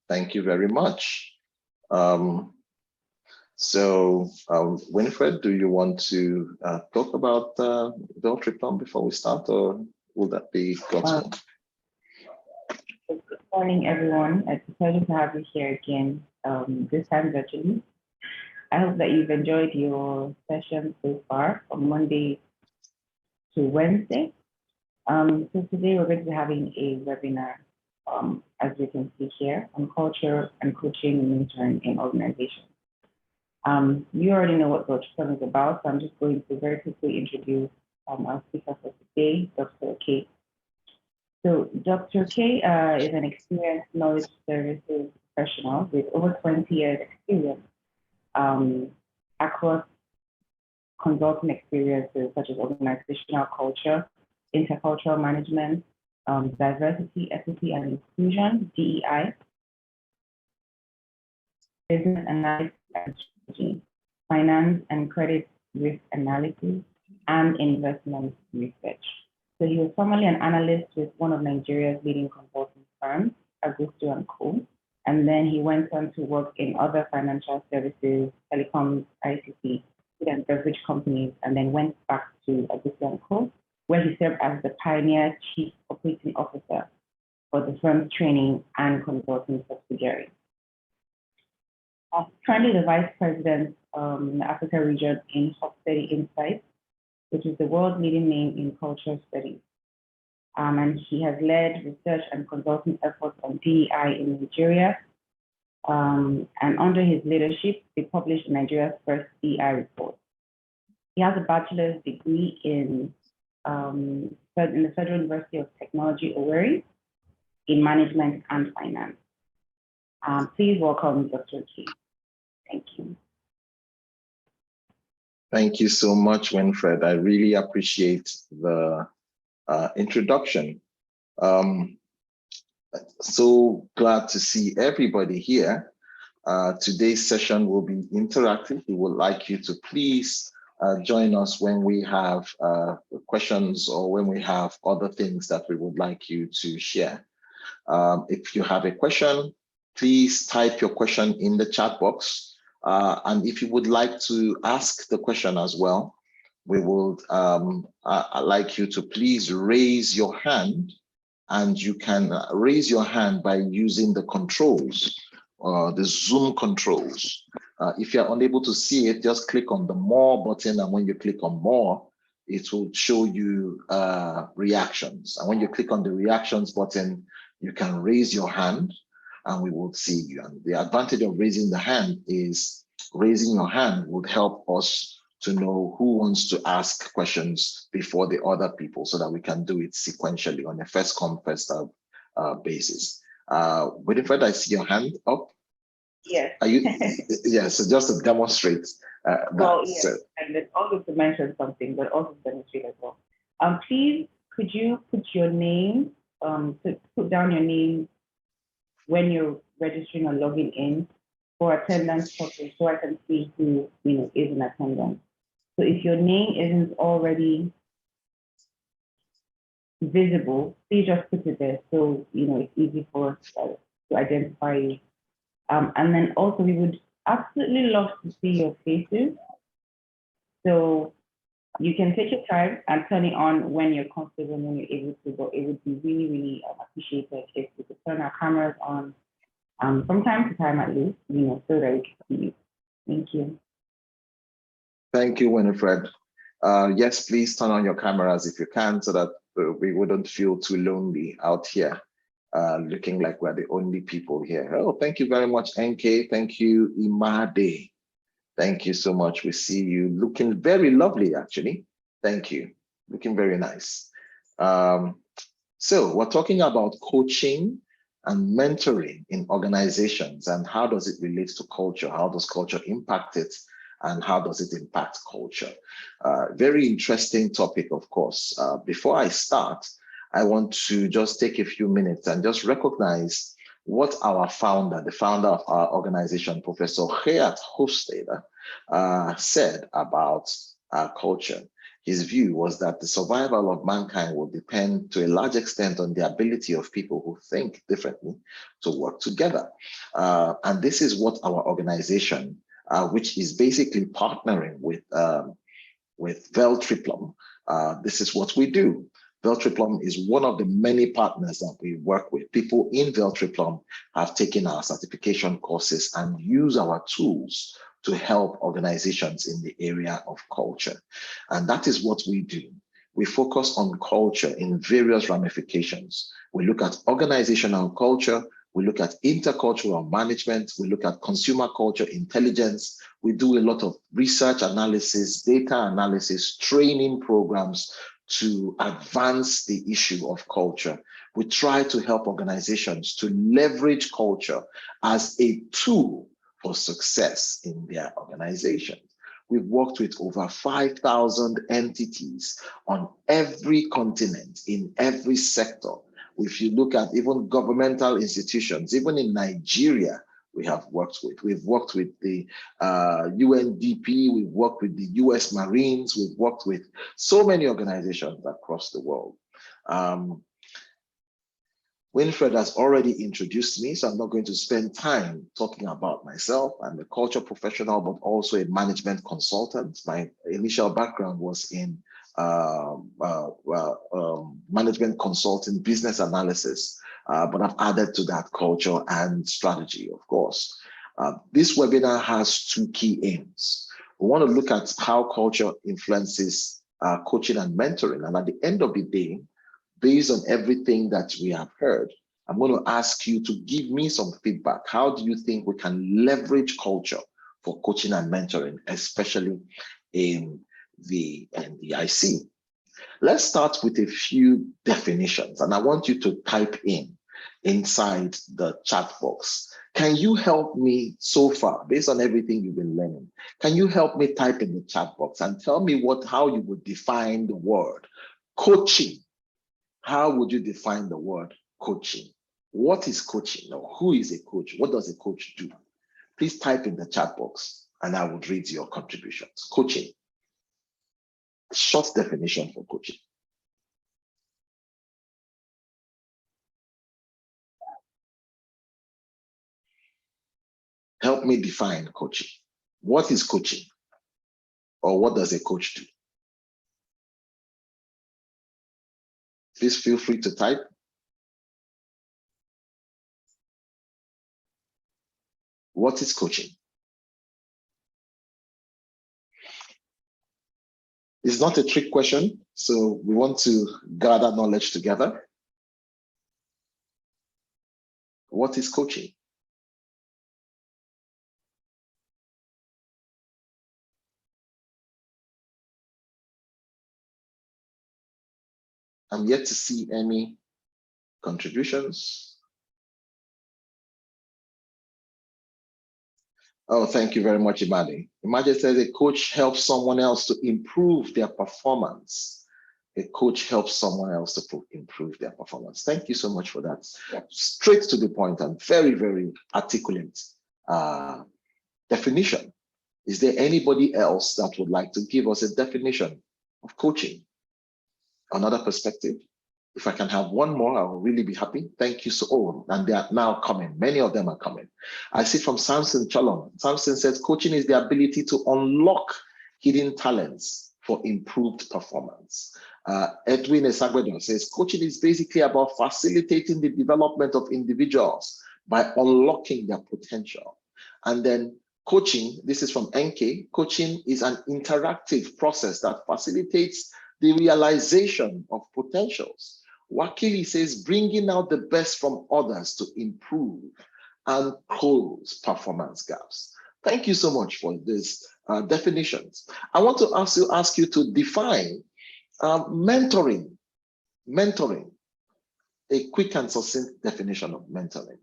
Thank you very much. Winifred, do you want to talk about Build Return before we start, or will that be God's Good morning, everyone. It's a pleasure to have you here again, this time virtually. I hope that you've enjoyed your session so far from Monday to Wednesday. So today we're going to be having a webinar, as you can see here, on culture and coaching and mentoring in organizations. You already know what Build is about, so I'm just going to very quickly introduce our speaker for today, Dr. K. So Dr. K is an experienced knowledge services professional with over 20 years experience across consulting experiences such as organizational culture, intercultural management, diversity, equity, and inclusion, DEI, business analysis and strategy, finance and credit risk analysis, and investment research. So he was formerly an analyst with one of Nigeria's leading consulting firms, Augusto & Co. And then he went on to work in other financial services, telecoms, ICT, food and beverage companies, and then went back to Augusto & Co., where he served as the pioneer chief operating officer for the firm's training and consulting subsidiary. Currently the vice president in the Africa region in Hofstede Insights, which is the world's leading name in cultural studies. And he has led research and consulting efforts on DEI in Nigeria. And under his leadership, they published Nigeria's first DEI report. He has a bachelor's degree in the Federal University of Technology, Owerri, in management and finance. Please welcome Dr. K. Thank you. Thank you so much, Winfred. I really appreciate the introduction. So glad to see everybody here. Today's session will be interactive. We would like you to please join us when we have questions or when we have other things that we would like you to share. If you have a question, please type your question in the chat box. And if you would like to ask the question as well, we would like you to please raise your hand, and you can raise your hand by using the controls, the Zoom controls. If you're unable to see it, just click on the More button, and when you click on More, it will show you reactions. And when you click on the Reactions button, you can raise your hand, and we will see you. And the advantage of raising the hand is raising your hand would help us to know who wants to ask questions before the other people, so that we can do it sequentially on a first come, first serve basis. Winifred, I see your hand up. Yes. Are you? Yes, so just to demonstrate. Well, yes, and then also to mention something, but also to demonstrate as well. Please, could you put your name, put down your name when you're registering or logging in for attendance purposes, so I can see who is in attendance. So if your name isn't already visible, please just put it there, so it's easy for us to identify you. And then also we would absolutely love to see your faces. So you can take your time and turn it on when you're comfortable and when you're able to, but it would be really, really appreciated if we could turn our cameras on from time to time at least, so that we can see you. Thank you. Thank you, Winifred. Yes, please turn on your cameras if you can, so that we wouldn't feel too lonely out here, looking like we're the only people here. Oh, thank you very much, NK. Thank you, Imade. Thank you so much. We see you looking very lovely, actually. Thank you. Looking very nice. So we're talking about coaching and mentoring in organizations, and how does it relate to culture? How does culture impact it? And how does it impact culture? Very interesting topic, of course. Before I start, I want to just take a few minutes and just recognize what our founder, the founder of our organization, Professor Geert Hofstede, said about culture. his view was that the survival of mankind will depend to a large extent on the ability of people who think differently to work together. And this is what our organization, which is basically partnering with Veltriplum, this is what we do. Veltriplum is one of the many partners that we work with. People in Veltriplum have taken our certification courses and use our tools to help organizations in the area of culture. And that is what we do. We focus on culture in various ramifications. We look at organizational culture, we look at intercultural management, we look at consumer culture intelligence, we do a lot of research analysis, data analysis, training programs to advance the issue of culture. We try to help organizations to leverage culture as a tool for success in their organization. We've worked with over 5,000 entities on every continent, in every sector. If you look at even governmental institutions, even in Nigeria, we have worked with. We've worked with the UNDP, we've worked with the US Marines, we've worked with so many organizations across the world. Winfred has already introduced me, so I'm not going to spend time talking about myself. I'm a culture professional, but also a management consultant. My initial background was in management consulting, business analysis, but I've added to that culture and strategy, of course. This webinar has two key aims. We want to look at how culture influences coaching and mentoring. And at the end of the day, based on everything that we have heard, I'm going to ask you to give me some feedback. How do you think we can leverage culture for coaching and mentoring, especially in the NDIC? Let's start with a few definitions, and I want you to type inside the chat box. Can you help me so far, based on everything you've been learning? Can you help me type in the chat box and tell me how you would define the word coaching? How would you define the word coaching? What is coaching, or who is a coach? What does a coach do? Please type in the chat box and I will read your contributions. Coaching. Short definition for coaching. Help me define coaching. What is coaching? Or what does a coach do? Please feel free to type. What is coaching? It's not a trick question, so we want to gather knowledge together. What is coaching? I'm yet to see any contributions. Oh, thank you very much, Imade. Imade says a coach helps someone else to improve their performance. A coach helps someone else to improve their performance. Thank you so much for that. Yeah. Straight to the point and very, very articulate definition. Is there anybody else that would like to give us a definition of coaching? Another perspective? If I can have one more, I will really be happy. Thank you so much. And they are now coming. Many of them are coming. I see from Samson Chalon. Samson says, coaching is the ability to unlock hidden talents for improved performance. Edwin Esagwedo says, coaching is basically about facilitating the development of individuals by unlocking their potential. And then coaching, this is from NK, coaching is an interactive process that facilitates the realization of potentials. Wakili says, bringing out the best from others to improve and close performance gaps. Thank you so much for these definitions. I want to ask you to define mentoring. Mentoring, a quick and succinct definition of mentoring.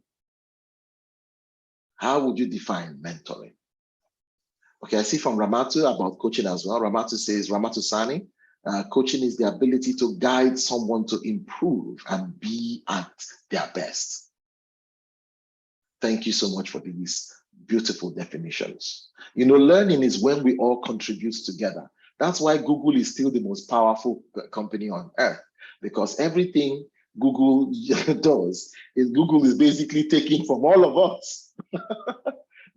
How would you define mentoring? Okay, I see from Ramatu about coaching as well. Ramatu says, Ramatu Sani, coaching is the ability to guide someone to improve and be at their best. Thank you so much for these beautiful definitions. You know, learning is when we all contribute together. That's why Google is still the most powerful company on earth, because everything Google does is Google is basically taking from all of us.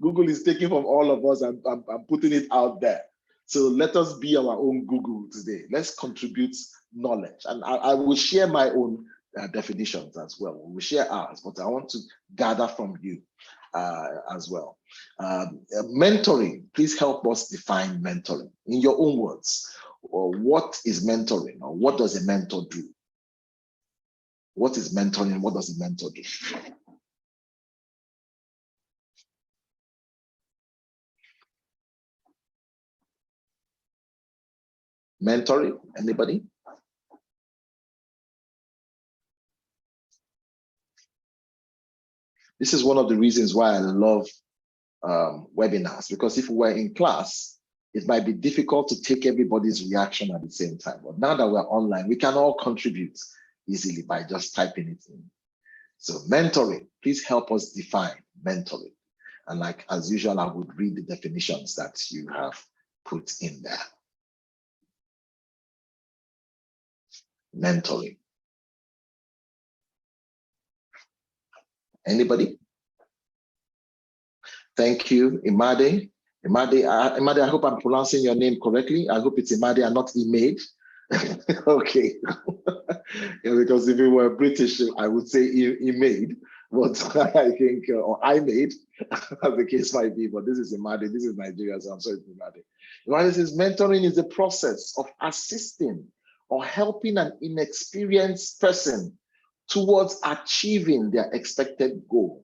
Google is taking from all of us and putting it out there. So let us be our own Google today. Let's contribute knowledge. And I will share my own definitions as well. We will share ours, but I want to gather from you as well. Mentoring, please help us define mentoring in your own words. Or what is mentoring, or what does a mentor do? What is mentoring? What does a mentor do? Mentoring, anybody? This is one of the reasons why I love webinars, because if we were in class, it might be difficult to take everybody's reaction at the same time. But now that we're online, we can all contribute easily by just typing it in. So mentoring, please help us define mentoring. And like as usual, I would read the definitions that you have put in there. Mentoring. Anybody? Thank you, Imade. Imade, I hope I'm pronouncing your name correctly. I hope it's Imade and not Imade. Okay. Yeah, because if it were British, I would say Imade, but I think, or I made, as the case might be, but this is Imade, this is Nigeria, so I'm sorry, Imade. Imade says mentoring is the process of assisting or helping an inexperienced person towards achieving their expected goal.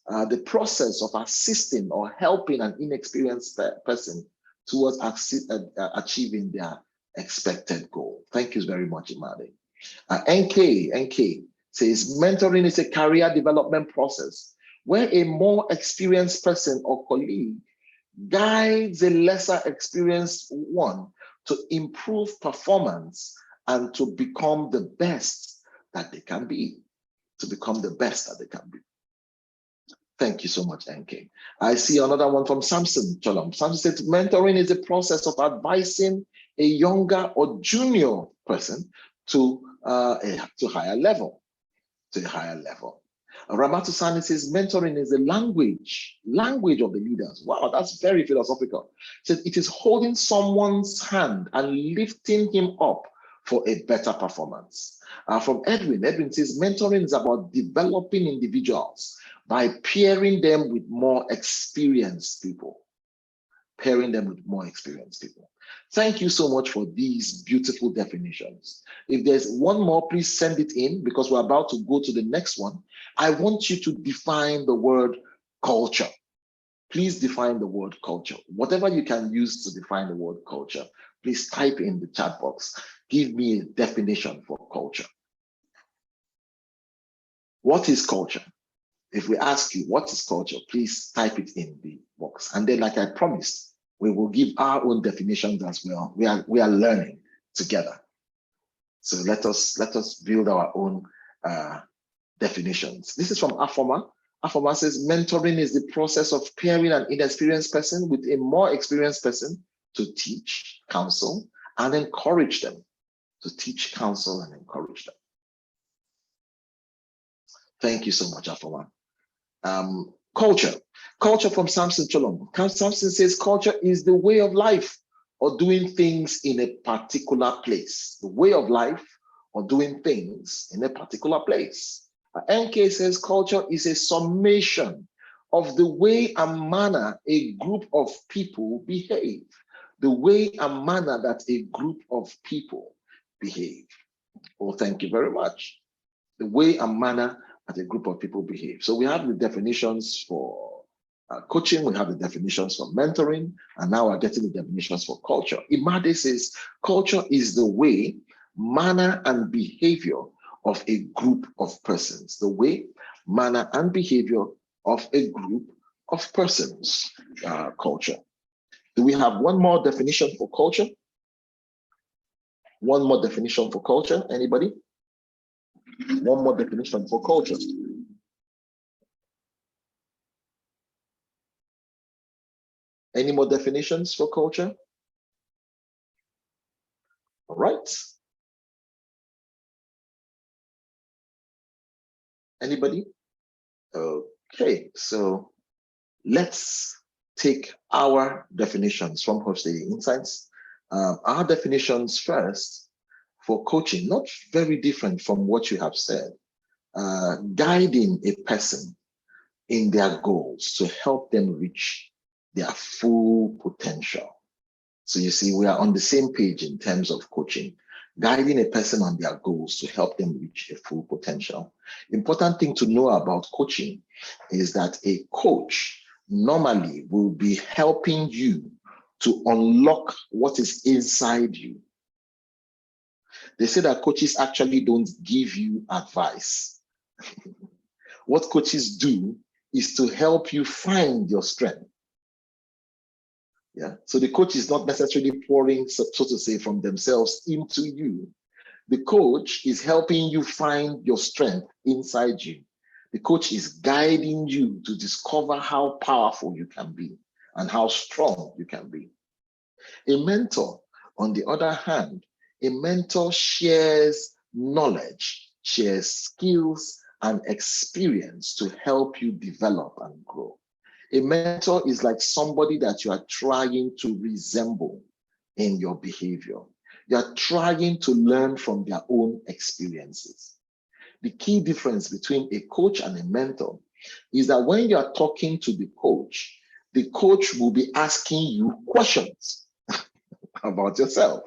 The process of assisting or helping an inexperienced person towards achieving their expected goal. Thank you very much, Imade. NK says mentoring is a career development process where a more experienced person or colleague guides a lesser experienced one to improve performance and to become the best that they can be. To become the best that they can be. Thank you so much, NK. I see another one from Samson Cholom. Samson said, mentoring is a process of advising a younger or junior person to higher level, to a higher level. Ramatu Sani says, mentoring is the language of the leaders. Wow, that's very philosophical. Says it is holding someone's hand and lifting him up for a better performance. From Edwin says, mentoring is about developing individuals by pairing them with more experienced people. Pairing them with more experienced people. Thank you so much for these beautiful definitions. If there's one more, please send it in because we're about to go to the next one. I want you to define the word culture. Please define the word culture. Whatever you can use to define the word culture, please type in the chat box. Give me a definition for culture. What is culture? If we ask you what is culture, please type it in the box. And then, like I promised, we will give our own definitions as well. We are learning together. So let us build our own definitions. This is from Afoma. Afoma says mentoring is the process of pairing an inexperienced person with a more experienced person to teach, counsel, and encourage them. To teach, counsel, and encourage them. Thank you so much, Afoma. Culture from Samson Cholom. Samson says culture is the way of life or doing things in a particular place. The way of life or doing things in a particular place. NK says culture is a summation of the way and manner a group of people behave. The way and manner that a group of people behave. Oh, thank you very much. The way and manner that a group of people behave. So we have the definitions for coaching, we have the definitions for mentoring, and now we're getting the definitions for culture. Imade says culture is the way, manner, and behavior of a group of persons. The way, manner, and behavior of a group of persons. Culture. Do we have one more definition for culture? One more definition for culture, anybody? One more definition for culture. Any more definitions for culture? All right. Anybody? Okay, so let's take our definitions from Hofstede Insights. Our definitions first for coaching, not very different from what you have said. Guiding a person in their goals to help them reach their full potential. So you see, we are on the same page in terms of coaching, guiding a person on their goals to help them reach a full potential. Important thing to know about coaching is that a coach normally will be helping you to unlock what is inside you. They say that coaches actually don't give you advice. What coaches do is to help you find your strength. Yeah. So the coach is not necessarily pouring, so to say, from themselves into you. The coach is helping you find your strength inside you. The coach is guiding you to discover how powerful you can be and how strong you can be. A mentor, on the other hand, a mentor shares knowledge, shares skills and experience to help you develop and grow. A mentor is like somebody that you are trying to resemble in your behavior. You are trying to learn from their own experiences. The key difference between a coach and a mentor is that when you are talking to the coach will be asking you questions about yourself.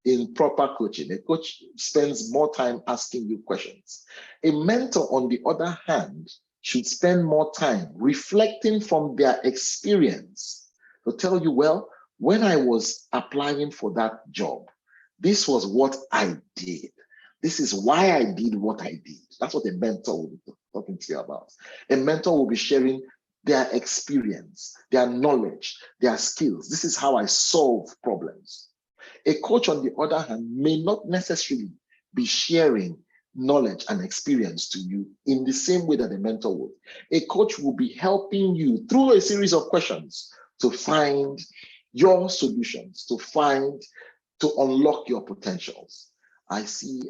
In proper coaching, a coach spends more time asking you questions. A mentor, on the other hand, should spend more time reflecting from their experience to tell you, well, when I was applying for that job, this was what I did. This is why I did what I did. That's what a mentor will be talking to you about. A mentor will be sharing their experience, their knowledge, their skills. This is how I solve problems. A coach, on the other hand, may not necessarily be sharing knowledge and experience to you in the same way that a mentor would. A coach will be helping you through a series of questions to find your solutions, to unlock your potentials. I see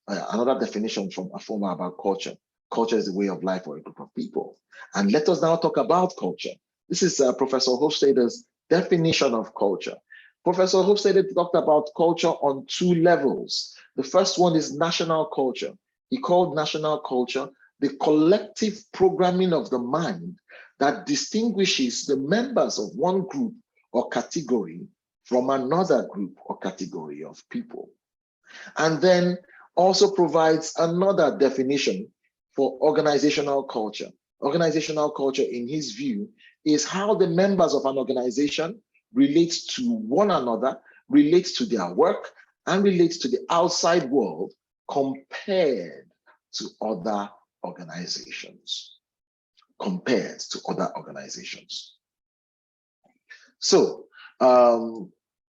another definition from Afoma about culture. Culture is the way of life for a group of people. And let us now talk about culture. This is Professor Hofstede's definition of culture. Professor Hofstede talked about culture on two levels. The first one is national culture. He called national culture the collective programming of the mind that distinguishes the members of one group or category from another group or category of people. And then also provides another definition for organizational culture. Organizational culture, in his view, is how the members of an organization relates to one another, relates to their work, and relates to the outside world compared to other organizations. Compared to other organizations. So,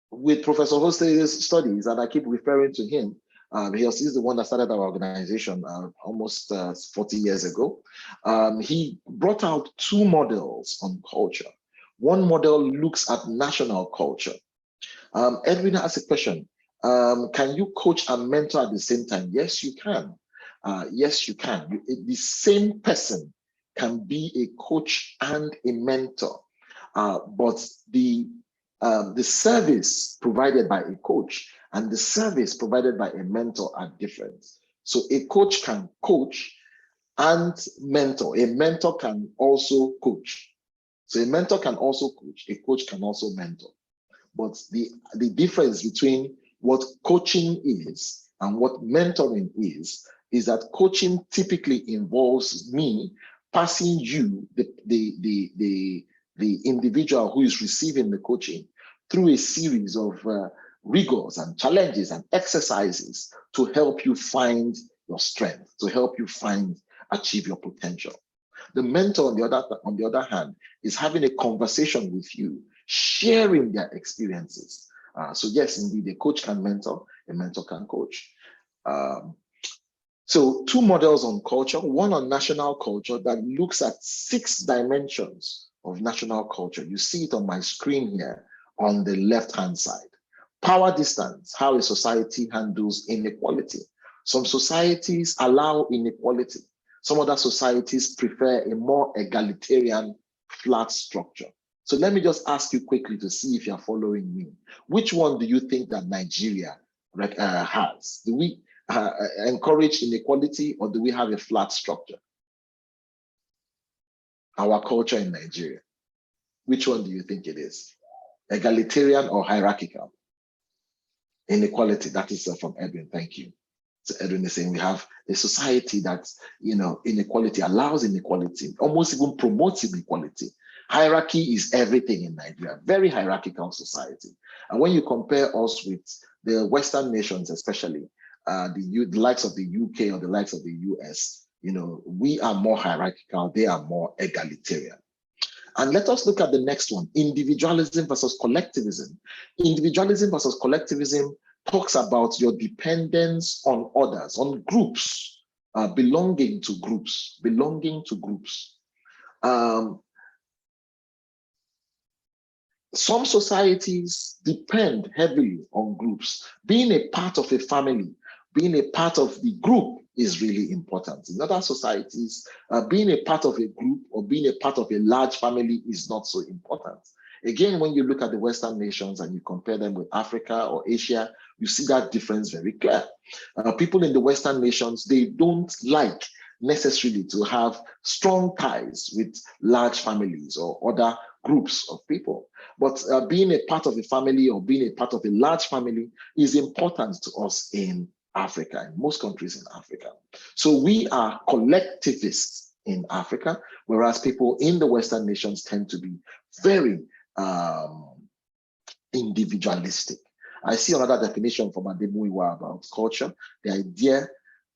with Professor Hoste's studies, and I keep referring to him, he's the one that started our organization almost 40 years ago. He brought out two models on culture. One model looks at national culture. Edwin asked a question, can you coach and mentor at the same time? Yes, you can. Yes, you can. The same person can be a coach and a mentor, but the service provided by a coach and the service provided by a mentor are different. So a coach can coach and mentor. A mentor can also coach. So a mentor can also coach. A coach can also mentor. But the difference between what coaching is and what mentoring is that coaching typically involves me passing you, the individual who is receiving the coaching, through a series of rigors and challenges and exercises to help you find your strength, to help you achieve your potential. The mentor, on the other hand, is having a conversation with you, sharing their experiences. So yes, indeed, a coach can mentor, a mentor can coach. So two models on culture, one on national culture that looks at 6 dimensions of national culture. You see it on my screen here on the left-hand side. Power distance, how a society handles inequality. Some societies allow inequality. Some other societies prefer a more egalitarian, flat structure. So let me just ask you quickly to see if you're following me. Which one do you think that Nigeria has? Do we encourage inequality, or do we have a flat structure? Our culture in Nigeria. Which one do you think it is? Egalitarian or hierarchical? Inequality, that is from Edwin, thank you. So Edwin is saying we have a society that, inequality allows inequality, almost even promotes inequality. Hierarchy is everything in Nigeria, very hierarchical society. And when you compare us with the Western nations, especially the likes of the UK or the likes of the US, we are more hierarchical, they are more egalitarian. And let us look at the next one, individualism versus collectivism. Individualism versus collectivism talks about your dependence on others, on groups, belonging to groups. Some societies depend heavily on groups. Being a part of a family, being a part of the group is really important. In other societies, being a part of a group or being a part of a large family is not so important. Again, when you look at the Western nations and you compare them with Africa or Asia, you see that difference very clear. People in the Western nations, they don't like necessarily to have strong ties with large families or other groups of people. But being a part of a family or being a part of a large family is important to us in Africa, in most countries in Africa. So we are collectivists in Africa, whereas people in the Western nations tend to be very individualistic. I see another definition from Ademuyiwa about culture, the idea,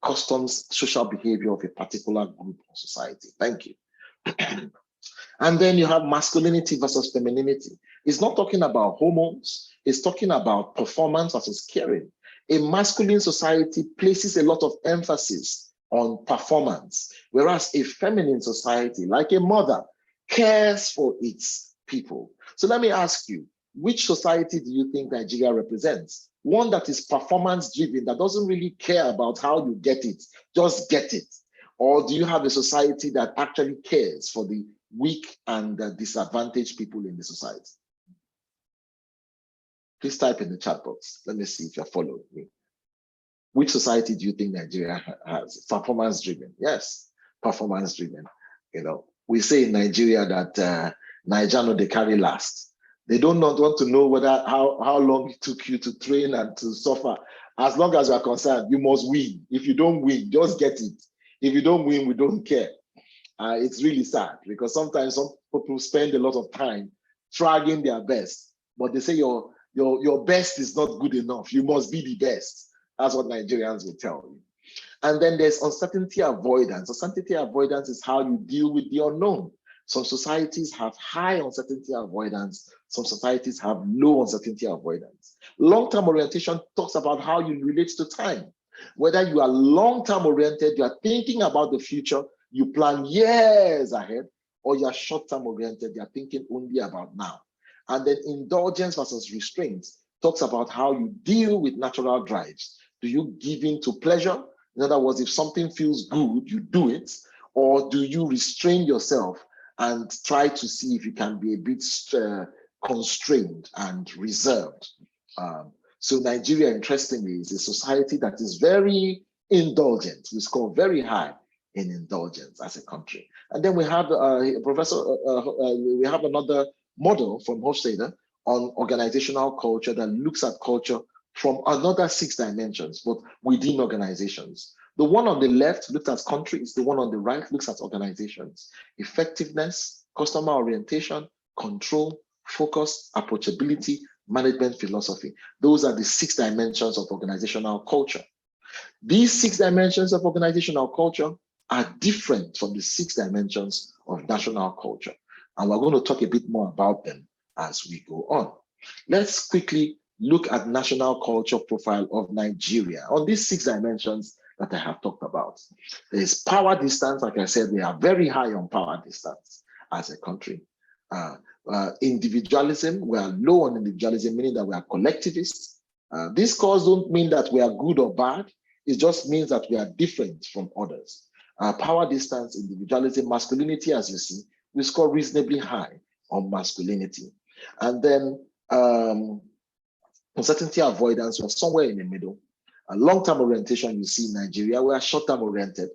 customs, social behavior of a particular group or society. Thank you. And then you have masculinity versus femininity. It's not talking about hormones, it's talking about performance versus caring. A masculine society places a lot of emphasis on performance, whereas a feminine society, like a mother, cares for its people. So let me ask you, which society do you think Nigeria represents? One that is performance driven, that doesn't really care about how you get it, just get it. Or do you have a society that actually cares for the weak and disadvantaged people in the society? Please type in the chat box. Let me see if you're following me. Which society do you think Nigeria has? Performance driven. Yes, performance driven. We say in Nigeria that Nigeria no they carry last. They don't not want to know how long it took you to train and to suffer. As long as you are concerned, you must win. If you don't win, just get it. If you don't win, we don't care. It's really sad because sometimes some people spend a lot of time trying their best, but they say your best is not good enough. You must be the best. That's what Nigerians will tell you. And then there's uncertainty avoidance. Uncertainty avoidance is how you deal with the unknown. Some societies have high uncertainty avoidance. Some societies have low uncertainty avoidance. Long-term orientation talks about how you relate to time. Whether you are long-term oriented, you are thinking about the future, you plan years ahead, or you are short-term oriented, you are thinking only about now. And then indulgence versus restraint talks about how you deal with natural drives. Do you give in to pleasure? In other words, if something feels good, you do it, or do you restrain yourself and try to see if you can be a bit constrained and reserved? So Nigeria, interestingly, is a society that is very indulgent. We score very high in indulgence as a country. And then we have we have another model from Hofstadter on organizational culture that looks at culture from another 6 dimensions, but within organizations. The one on the left looks at countries, the one on the right looks at organizations. Effectiveness, customer orientation, control, focus, approachability, management philosophy. Those are the 6 dimensions of organizational culture. These 6 dimensions of organizational culture are different from the 6 dimensions of national culture. And we're going to talk a bit more about them as we go on. Let's quickly look at national culture profile of Nigeria on these 6 dimensions that I have talked about. There's power distance. Like I said, we are very high on power distance as a country. Individualism, we are low on individualism, meaning that we are collectivists. These scores don't mean that we are good or bad. It just means that we are different from others. Power distance, individualism, masculinity, as you see, we score reasonably high on masculinity. And then uncertainty avoidance, we're somewhere in the middle. Long-term orientation, you see in Nigeria, we are short-term oriented,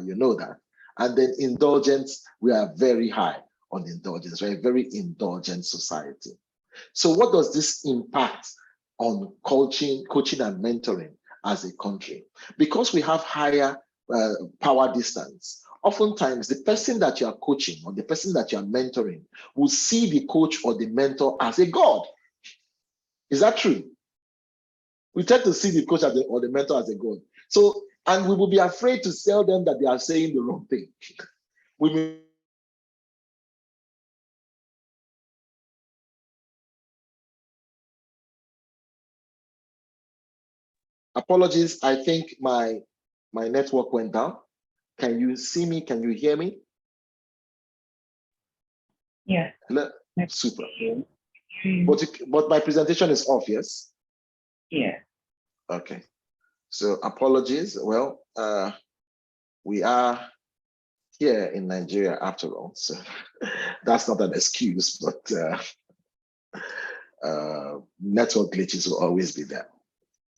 you know that. And then indulgence, we are very high on indulgence. We're a very indulgent society. So what does this impact on coaching and mentoring as a country? Because we have higher power distance, oftentimes the person that you are coaching or the person that you are mentoring will see the coach or the mentor as a god. Is that true? We tend to see the coach or the mentor as a god. So, and we will be afraid to tell them that they are saying the wrong thing. We may apologies, I think my network went down. Can you see me? Can you hear me? Yeah. Hello? Super. But my presentation is off, yes? Yeah. Okay. So apologies. Well, we are here in Nigeria after all, so that's not an excuse, but network glitches will always be there.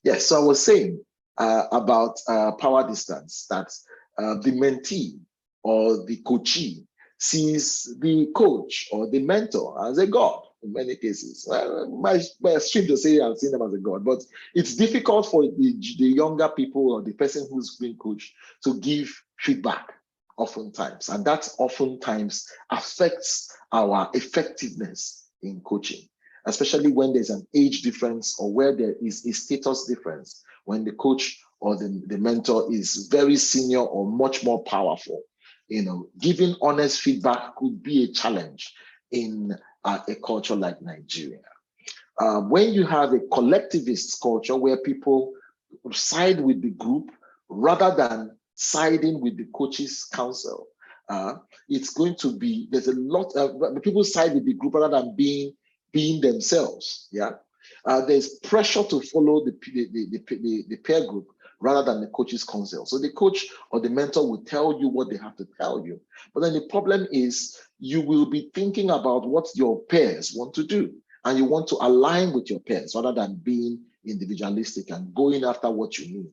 Yes, so I was saying about power distance, that the mentee or the coachee sees the coach or the mentor as a god in many cases. My extreme to say I've seen them as a god, but it's difficult for the younger people or the person who's being coached to give feedback oftentimes, and that oftentimes affects our effectiveness in coaching, especially when there's an age difference or where there is a status difference, when the coach or the mentor is very senior or much more powerful. Giving honest feedback could be a challenge in a culture like Nigeria. When you have a collectivist culture where people side with the group rather than siding with the coach's counsel, it's going to be, there's a lot of people side with the group rather than being themselves. Yeah, there's pressure to follow the peer group rather than the coach's counsel. So the coach or the mentor will tell you what they have to tell you. But then the problem is you will be thinking about what your peers want to do, and you want to align with your peers rather than being individualistic and going after what you need.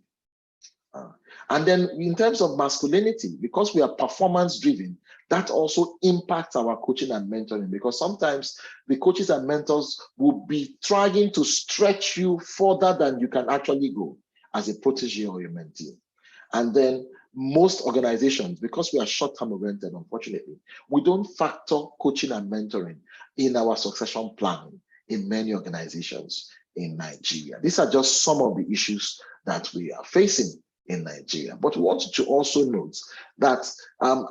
And then in terms of masculinity, because we are performance driven, that also impacts our coaching and mentoring, because sometimes the coaches and mentors will be trying to stretch you further than you can actually go as a protege or your mentee. And then most organizations, because we are short-term oriented, unfortunately, we don't factor coaching and mentoring in our succession planning in many organizations in Nigeria. These are just some of the issues that we are facing in Nigeria. But we want to also note that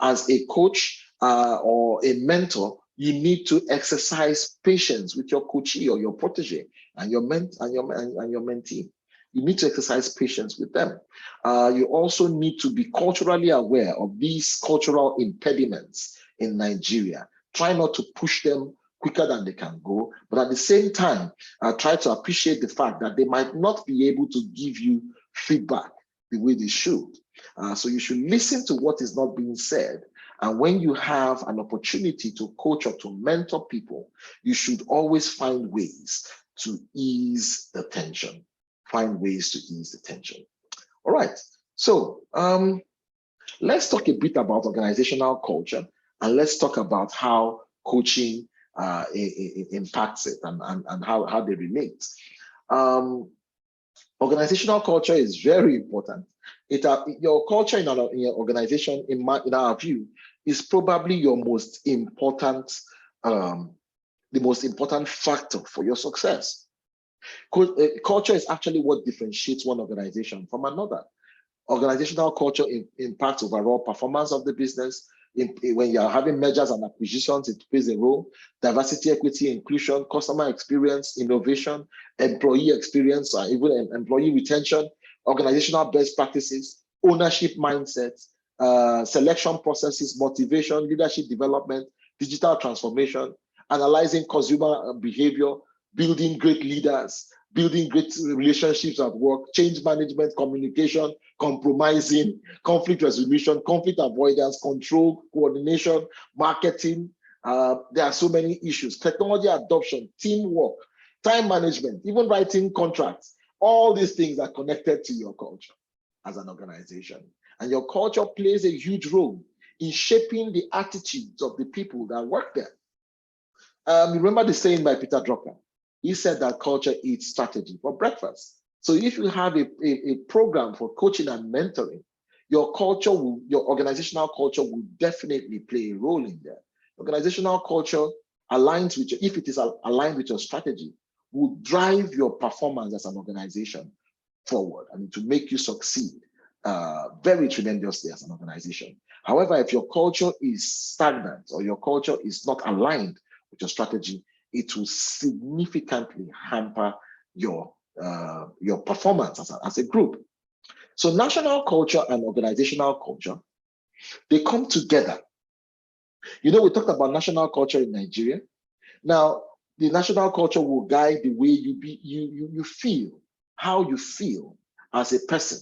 as a coach or a mentor, you need to exercise patience with your coachee or your protege and your mentee. You need to exercise patience with them. You also need to be culturally aware of these cultural impediments in Nigeria. Try not to push them quicker than they can go, but at the same time, try to appreciate the fact that they might not be able to give you feedback the way they should. So you should listen to what is not being said. And when you have an opportunity to coach or to mentor people, you should always find ways to ease the tension. Find ways to ease the tension. All right. So let's talk a bit about organizational culture, and let's talk about how coaching impacts it and how they relate. Organizational culture is very important. Your culture in your organization, in our view, is probably your most important, the most important factor for your success. Culture is actually what differentiates one organization from another. Organizational culture impacts overall performance of the business. When you're having mergers and acquisitions, it plays a role. Diversity, equity, inclusion, customer experience, innovation, employee experience, even employee retention, organizational best practices, ownership mindsets, selection processes, motivation, leadership development, digital transformation, analyzing consumer behavior, building great leaders, building great relationships at work, change management, communication, compromising, conflict resolution, conflict avoidance, control, coordination, marketing. There are so many issues, technology adoption, teamwork, time management, even writing contracts. All these things are connected to your culture as an organization. And your culture plays a huge role in shaping the attitudes of the people that work there. Remember the saying by Peter Drucker? He said that culture eats strategy for breakfast. So if you have a program for coaching and mentoring, your culture will, your organizational culture will definitely play a role in there. Organizational culture aligns with your, if it is aligned with your strategy, will drive your performance as an organization forward and to make you succeed very tremendously as an organization. However, if your culture is stagnant or your culture is not aligned with your strategy, it will significantly hamper your performance as a group. So national culture and organizational culture, they come together. You know, we talked about national culture in Nigeria. Now, the national culture will guide the way you feel, how you feel as a person.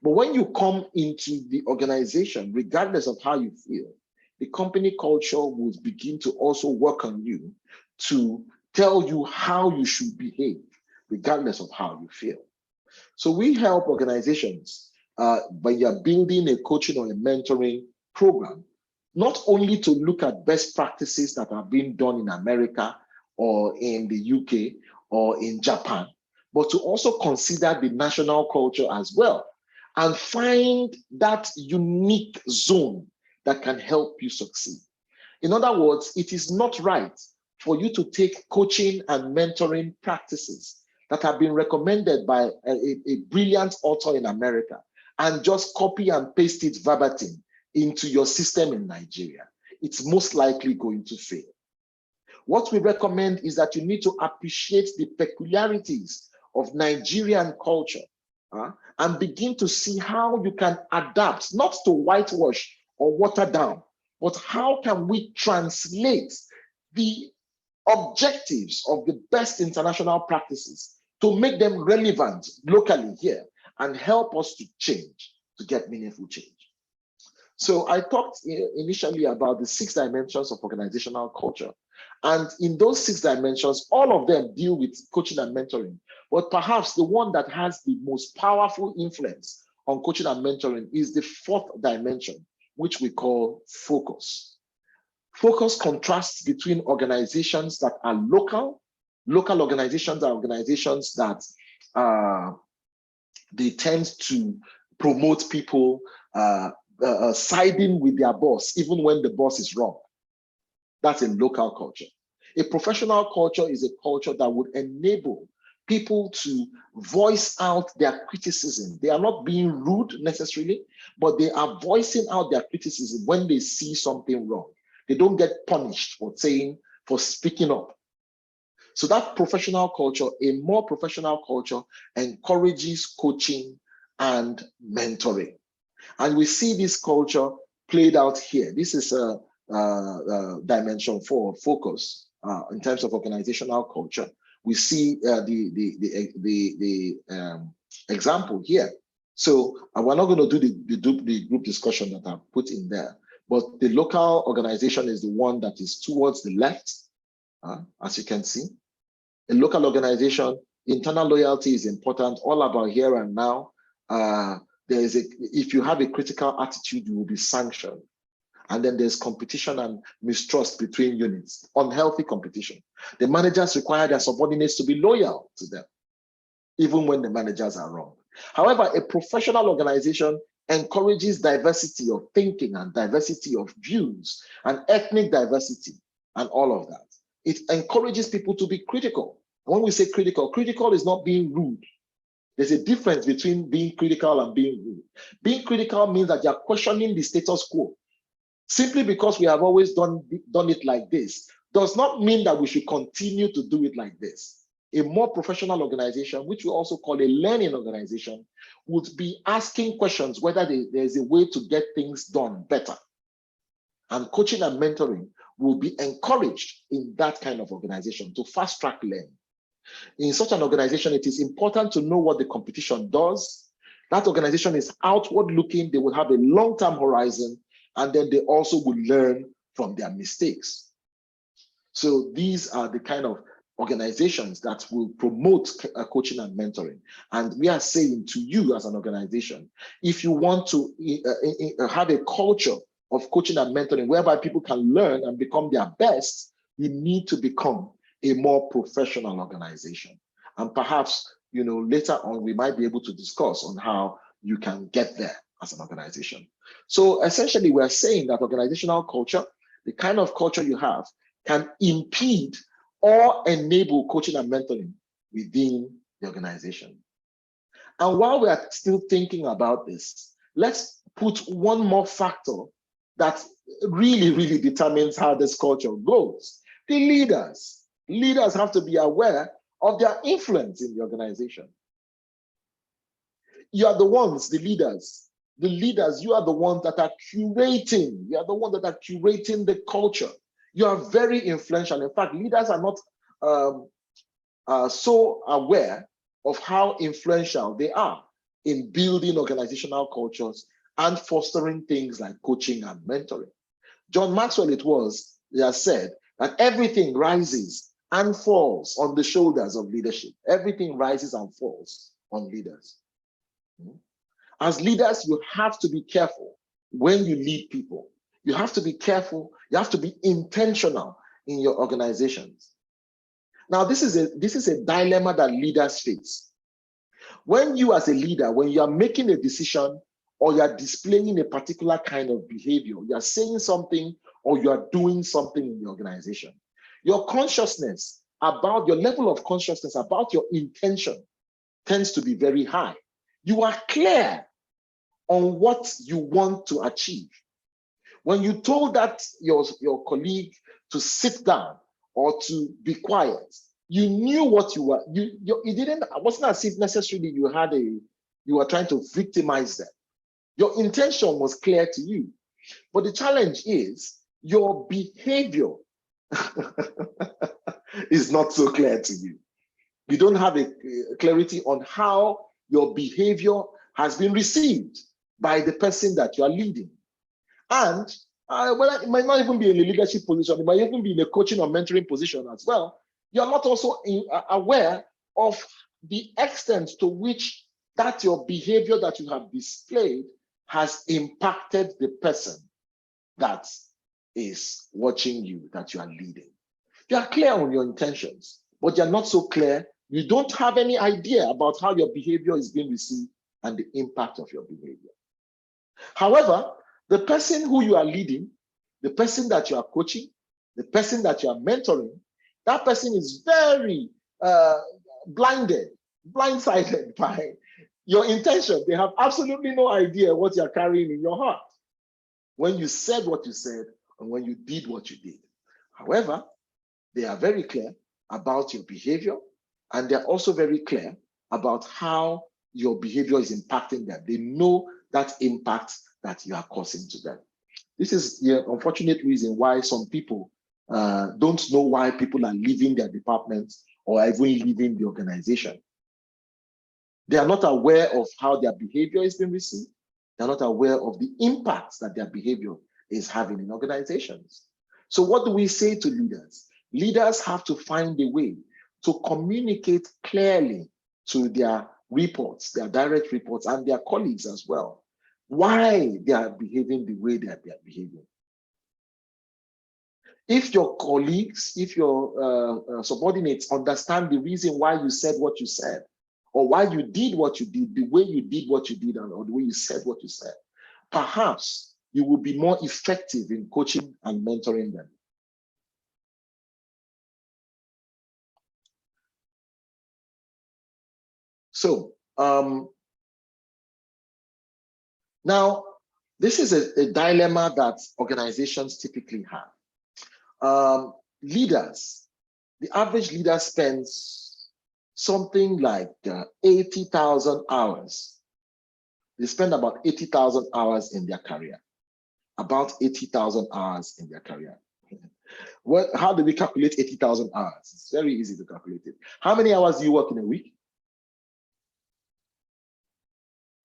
But when you come into the organization, regardless of how you feel, the company culture will begin to also work on you to tell you how you should behave, regardless of how you feel. So we help organizations when you're building a coaching or a mentoring program, not only to look at best practices that are being done in America or in the UK or in Japan, but to also consider the national culture as well and find that unique zone that can help you succeed. In other words, it is not right for you to take coaching and mentoring practices that have been recommended by a brilliant author in America and just copy and paste it verbatim into your system in Nigeria. It's most likely going to fail. What we recommend is that you need to appreciate the peculiarities of Nigerian culture and begin to see how you can adapt, not to whitewash or water down, but how can we translate the objectives of the best international practices to make them relevant locally here and help us to change, to get meaningful change. So I talked initially about the 6 dimensions of organizational culture. And in those 6 dimensions, all of them deal with coaching and mentoring. But perhaps the one that has the most powerful influence on coaching and mentoring is the 4th dimension, which we call focus. Focus contrasts between organizations that are local organizations are organizations that they tend to promote people siding with their boss, even when the boss is wrong. That's a local culture. A professional culture is a culture that would enable people to voice out their criticism. They are not being rude necessarily, but they are voicing out their criticism when they see something wrong. They don't get punished for speaking up. So that professional culture, a more professional culture, encourages coaching and mentoring. And we see this culture played out here. This is a dimension 4, focus, in terms of organizational culture. We see the example here. So we're not going to do the group discussion that I've put in there, but the local organization is the one that is towards the left, as you can see. A local organization, internal loyalty is important, all about here and now. If you have a critical attitude, you will be sanctioned. And then there's competition and mistrust between units, unhealthy competition. The managers require their subordinates to be loyal to them, even when the managers are wrong. However, a professional organization encourages diversity of thinking and diversity of views and ethnic diversity and all of that. It encourages people to be critical. When we say critical, critical is not being rude. There's a difference between being critical and being rude. Being critical means that you're questioning the status quo. Simply because we have always done it like this does not mean that we should continue to do it like this. A more professional organization, which we also call a learning organization, would be asking questions whether there's a way to get things done better. And coaching and mentoring will be encouraged in that kind of organization to fast track learning. In such an organization, it is important to know what the competition does. That organization is outward looking. They will have a long-term horizon, and then they also will learn from their mistakes. So these are the kind of organizations that will promote coaching and mentoring. And we are saying to you as an organization, if you want to have a culture of coaching and mentoring whereby people can learn and become their best, you need to become a more professional organization. And perhaps, later on, we might be able to discuss on how you can get there as an organization. So essentially, we're saying that organizational culture, the kind of culture you have, can impede or enable coaching and mentoring within the organization. And while we are still thinking about this, let's put one more factor that really, really determines how this culture goes. The leaders. Leaders have to be aware of their influence in the organization. You are the ones, the leaders, you are the ones that are curating. You are the ones that are curating the culture. You are very influential. In fact, leaders are not so aware of how influential they are in building organizational cultures and fostering things like coaching and mentoring. John Maxwell, he has said that everything rises and falls on the shoulders of leadership. Everything rises and falls on leaders. As leaders, you have to be careful when you lead people. You have to be careful. You have to be intentional in your organizations. Now, this is a dilemma that leaders face. When you as a leader, when you are making a decision or you are displaying a particular kind of behavior, you are saying something or you are doing something in the organization, your consciousness about your level of consciousness about your intention tends to be very high. You are clear on what you want to achieve. When you told that your colleague to sit down or to be quiet, you knew what you were. It wasn't as if necessarily you were trying to victimize them. Your intention was clear to you, but the challenge is your behavior is not so clear to you. You don't have a clarity on how your behavior has been received by the person that you are leading. And it might not even be in a leadership position, it might even be in a coaching or mentoring position as well. You're not also aware of the extent to which that your behavior that you have displayed has impacted the person that is watching you, that you are leading. You are clear on your intentions, but you're not so clear. You don't have any idea about how your behavior is being received and the impact of your behavior. However, the person who you are leading, the person that you are coaching, the person that you are mentoring, that person is very blindsided by your intention. They have absolutely no idea what you're carrying in your heart when you said what you said and when you did what you did. However, they are very clear about your behavior, and they're also very clear about how your behavior is impacting them. They know that impact that you are causing to them. This is the unfortunate reason why some people don't know why people are leaving their departments or even leaving the organization. They are not aware of how their behavior is being received. They're not aware of the impacts that their behavior is having in organizations. So what do we say to leaders? Leaders have to find a way to communicate clearly to their reports, their direct reports, and their colleagues as well, why they are behaving the way that they are behaving. If your colleagues, if your subordinates understand the reason why you said what you said, or why you did what you did, the way you did what you did, or the way you said what you said, perhaps you will be more effective in coaching and mentoring them. So now, this is a dilemma that organizations typically have. Leaders, the average leader spends something like 80,000 hours. They spend about 80,000 hours in their career, about 80,000 hours in their career. How do we calculate 80,000 hours? It's very easy to calculate it. How many hours do you work in a week?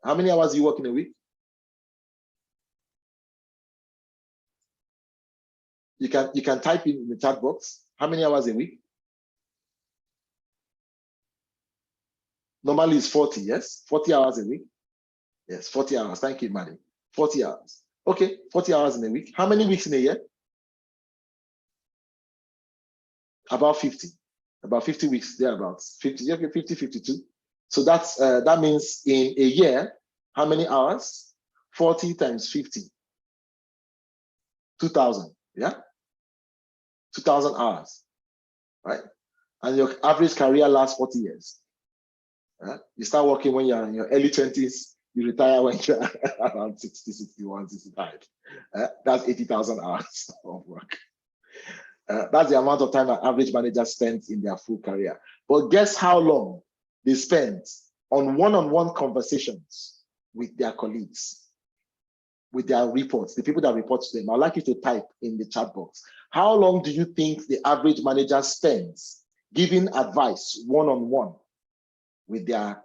How many hours do you work in a week? You can type in the chat box. How many hours a week? Normally it's 40, yes? 40 hours a week. Yes, 40 hours. Thank you, Manny. 40 hours. Okay, 40 hours in a week. How many weeks in a year? About 50. About 50 weeks, thereabouts. 50, okay, 50, 52. So that means in a year, how many hours? 40 times 50. 2,000, yeah? 2,000 hours, right? And your average career lasts 40 years. Right? You start working when you're in your early 20s, you retire when you're around 60, 61, 65. That's 80,000 hours of work. That's the amount of time an average manager spends in their full career. But guess how long they spend on one-on-one conversations with their colleagues, with their reports, the people that report to them. I'd like you to type in the chat box. How long do you think the average manager spends giving advice one-on-one with their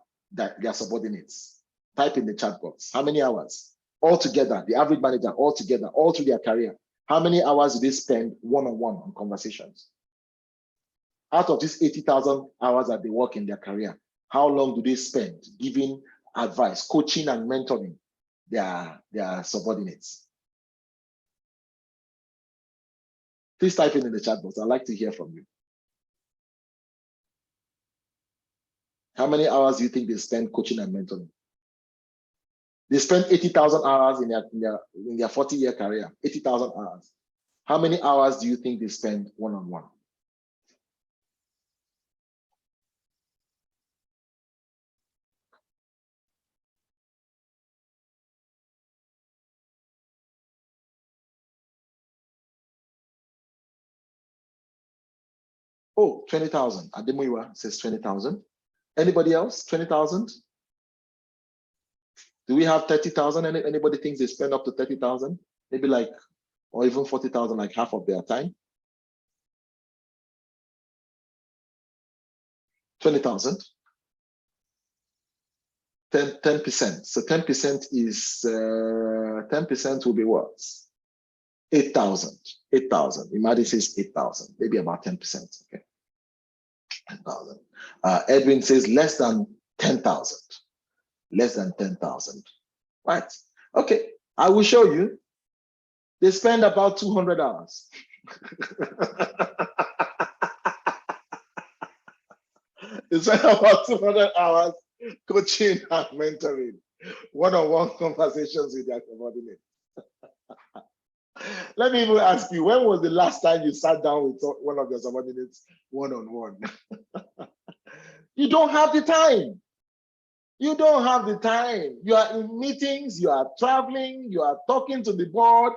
subordinates? Type in the chat box. How many hours? Altogether, the average manager, altogether, all through their career. How many hours do they spend one-on-one on conversations? Out of these 80,000 hours that they work in their career, how long do they spend giving advice, coaching and mentoring their subordinates? Please type in the chat box. I'd like to hear from you. How many hours do you think they spend coaching and mentoring? They spend 80,000 hours in their 40-year career, 80,000 hours. How many hours do you think they spend one-on-one? Oh, 20,000. Ademuyiwa says 20,000. Anybody else? 20,000? Do we have 30,000? Anybody thinks they spend up to 30,000? Maybe like, or even 40,000, like half of their time? 20,000? 10%. So 10% is 10% will be what? 8,000. 8,000. Imadi says 8,000. Maybe about 10%. Okay. 10,000. Edwin says less than 10,000. Less than 10,000. Right. Okay. I will show you. They spend about 200 hours. They spend about 200 hours coaching and mentoring, one-on-one conversations with their subordinates. Let me even ask you, when was the last time you sat down with one of your subordinates one-on-one? You don't have the time. You don't have the time. You are in meetings, you are traveling, you are talking to the board.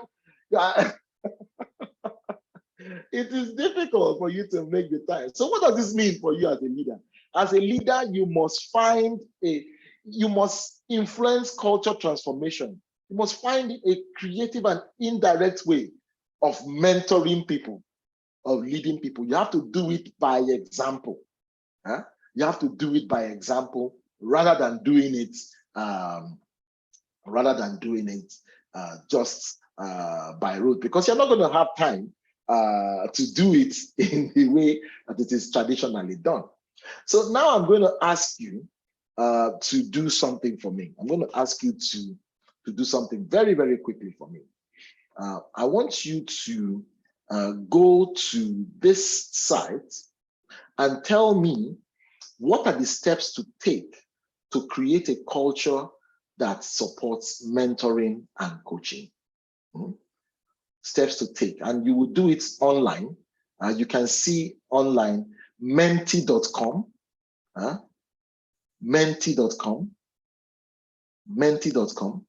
It is difficult for you to make the time. So what does this mean for you as a leader? As a leader, you must influence culture transformation. You must find a creative and indirect way of mentoring people, of leading people. You have to do it by example. Huh? You have to do it by example rather than doing it just by rote, because you're not going to have time to do it in the way that it is traditionally done. So now I'm going to ask you to do something for me. I'm going to ask you to do something very, very quickly for me. I want you to go to this site and tell me what are the steps to take to create a culture that supports mentoring and coaching. Steps to take, and you will do it online. You can see online menti.com, menti.com, menti.com,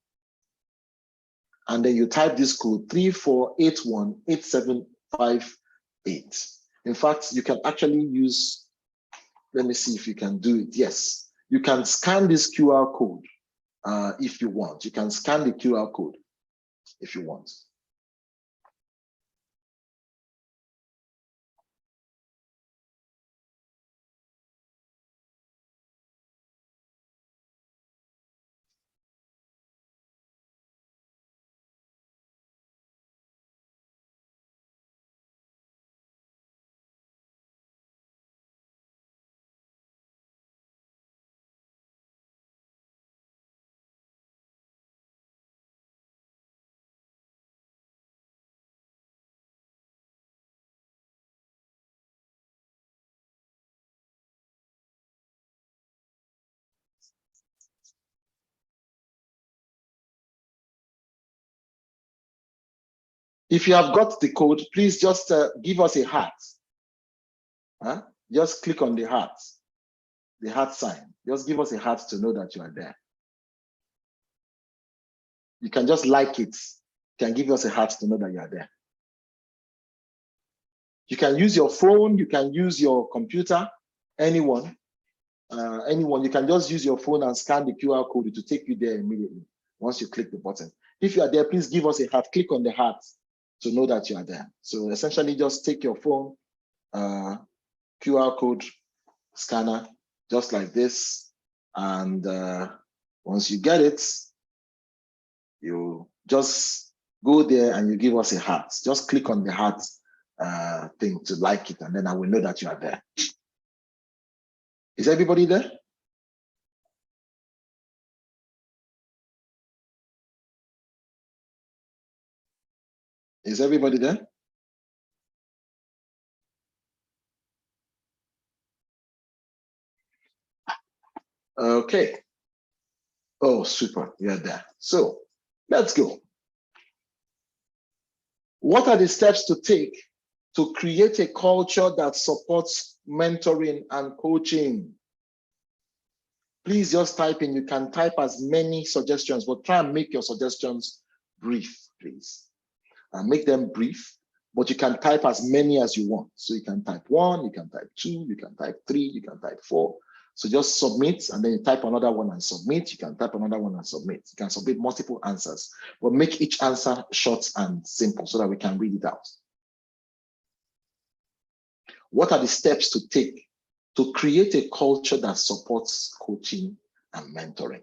and then you type this code 34818758. In fact, you can actually use, let me see if you can do it. Yes, you can scan this QR code if you want. You can scan the QR code if you want. If you have got the code, please just give us a heart. Just click on the heart sign. Just give us a heart to know that you are there. You can just like it. You can give us a heart to know that you are there. You can use your phone, you can use your computer, anyone. You can just use your phone and scan the QR code to take you there immediately once you click the button. If you are there, please give us a heart. Click on the heart to know that you are there. So essentially, just take your phone, QR code scanner, just like this. And once you get it, you just go there and you give us a heart. Just click on the heart thing to like it, and then I will know that you are there. Is everybody there? Is everybody there? Okay. Oh, super. You're there. So let's go. What are the steps to take to create a culture that supports mentoring and coaching? Please just type in. You can type as many suggestions, but try and make your suggestions brief, please. Make them brief, but you can type as many as you want. So you can type 1, you can type 2, you can type 3, you can type 4. So just submit, and then you type another one and submit. You can type another one and submit. You can submit multiple answers, but make each answer short and simple so that we can read it out. What are the steps to take to create a culture that supports coaching and mentoring?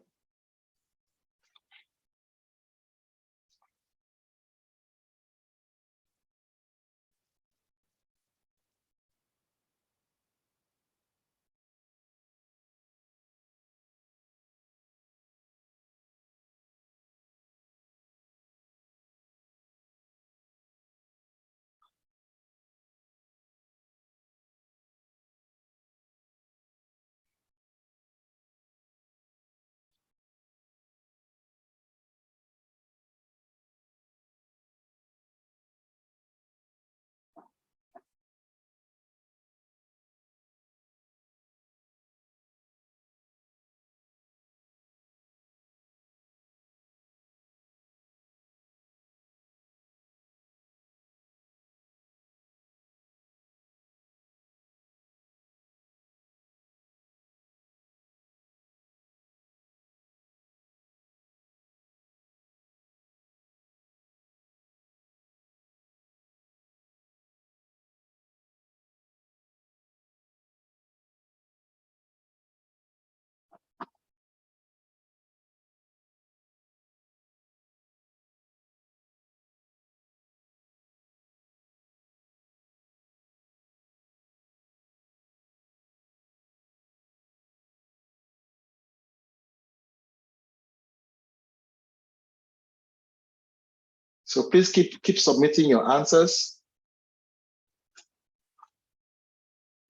So please keep submitting your answers.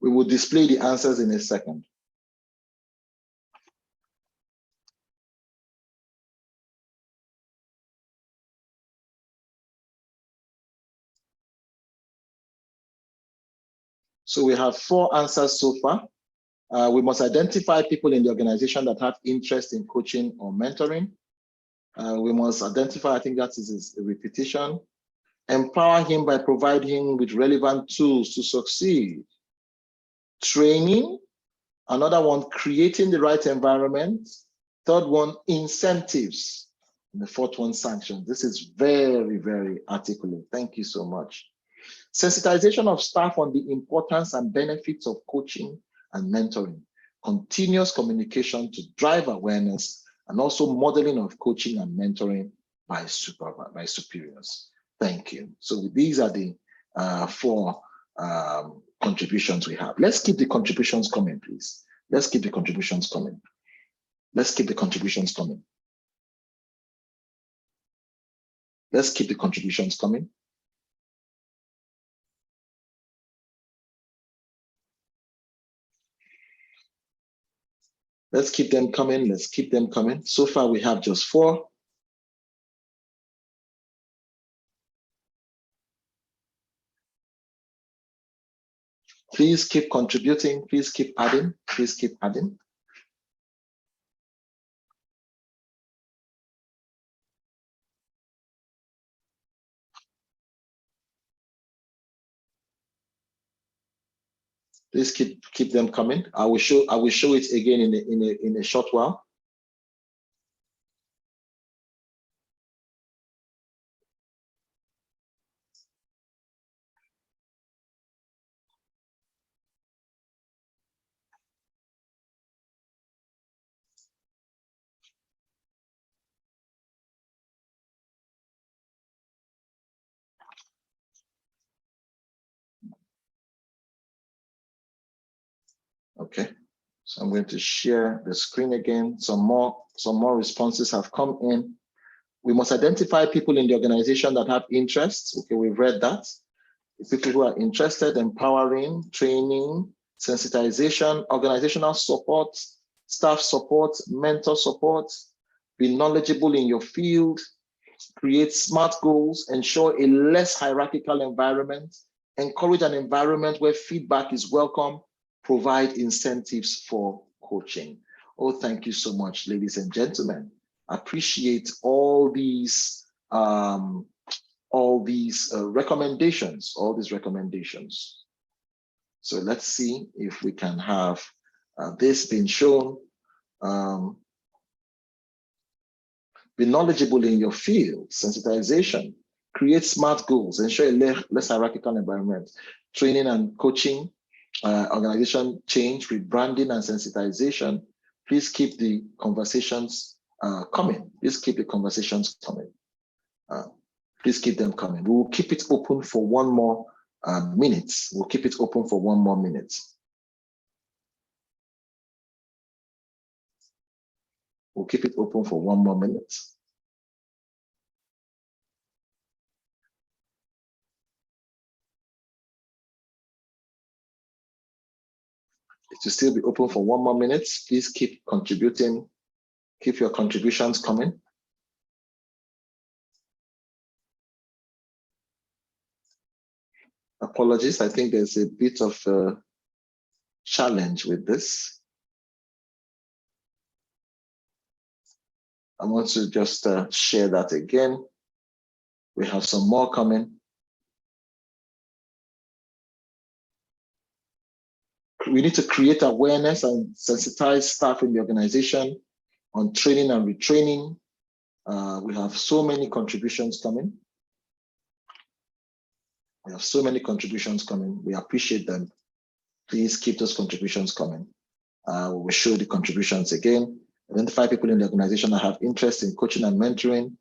We will display the answers in a second. So we have 4 answers so far. We must identify people in the organization that have interest in coaching or mentoring. We must identify, I think that is a repetition. Empower him by providing him with relevant tools to succeed. Training. Another one, creating the right environment. Third one, incentives. And the fourth one, sanctions. This is very, very articulate. Thank you so much. Sensitization of staff on the importance and benefits of coaching and mentoring. Continuous communication to drive awareness, and also modeling of coaching and mentoring by superiors. Thank you. So these are the 4 contributions we have. Let's keep the contributions coming, please. Let's keep the contributions coming. Let's keep the contributions coming. Let's keep the contributions coming. Let's keep them coming. Let's keep them coming. So far, we have just 4. Please keep contributing. Please keep adding. Please keep adding. Please keep them coming. I will show it again in a short while. Okay, so I'm going to share the screen again. Some more responses have come in. We must identify people in the organization that have interests. Okay, we've read that. People who are interested, empowering, training, sensitization, organizational support, staff support, mentor support, be knowledgeable in your field, create smart goals, ensure a less hierarchical environment, encourage an environment where feedback is welcome, provide incentives for coaching. Oh, thank you so much, ladies and gentlemen. Appreciate all these recommendations, So let's see if we can have this being shown. Be knowledgeable in your field, sensitization, create smart goals, ensure a less hierarchical environment, training and coaching, organization change, rebranding and sensitization. Please keep the conversations coming. Please keep the conversations coming. Please keep them coming. We will keep it open for one more minute. We'll keep it open for one more minute. We'll keep it open for one more minute. It will still be open for one more minute. Please keep contributing. Keep your contributions coming. Apologies, I think there's a bit of a challenge with this. I want to just share that again. We have some more coming. We need to create awareness and sensitize staff in the organization on training and retraining. We have so many contributions coming. We appreciate them. Please keep those contributions coming. We will show the contributions again. Identify people in the organization that have interest in coaching and mentoring.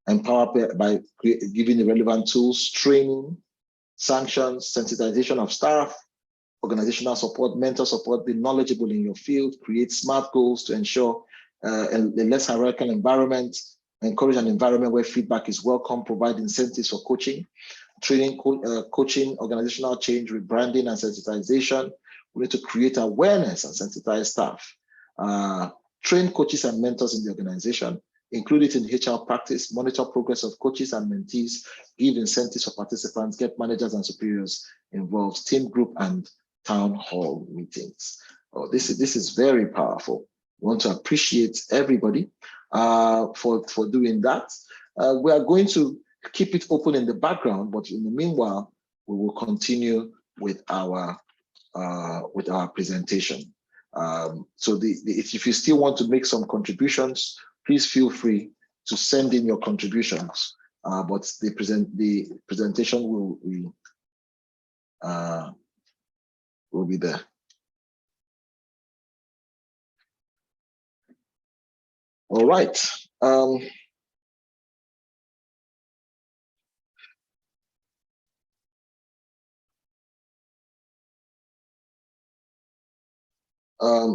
Empower by giving the relevant tools, training, sanctions, sensitization of staff, organizational support, mentor support, be knowledgeable in your field, create smart goals to ensure a less hierarchical environment, encourage an environment where feedback is welcome, provide incentives for coaching, training, coaching, organizational change, rebranding and sensitization. We need to create awareness and sensitize staff. Train coaches and mentors in the organization, include it in HR practice, monitor progress of coaches and mentees, give incentives for participants, get managers and superiors involved, team group and town hall meetings. Oh, this is very powerful. We want to appreciate everybody for doing that. We are going to keep it open in the background, but in the meanwhile, we will continue with our presentation. So if you still want to make some contributions, please feel free to send in your contributions. But the presentation will be there. All right.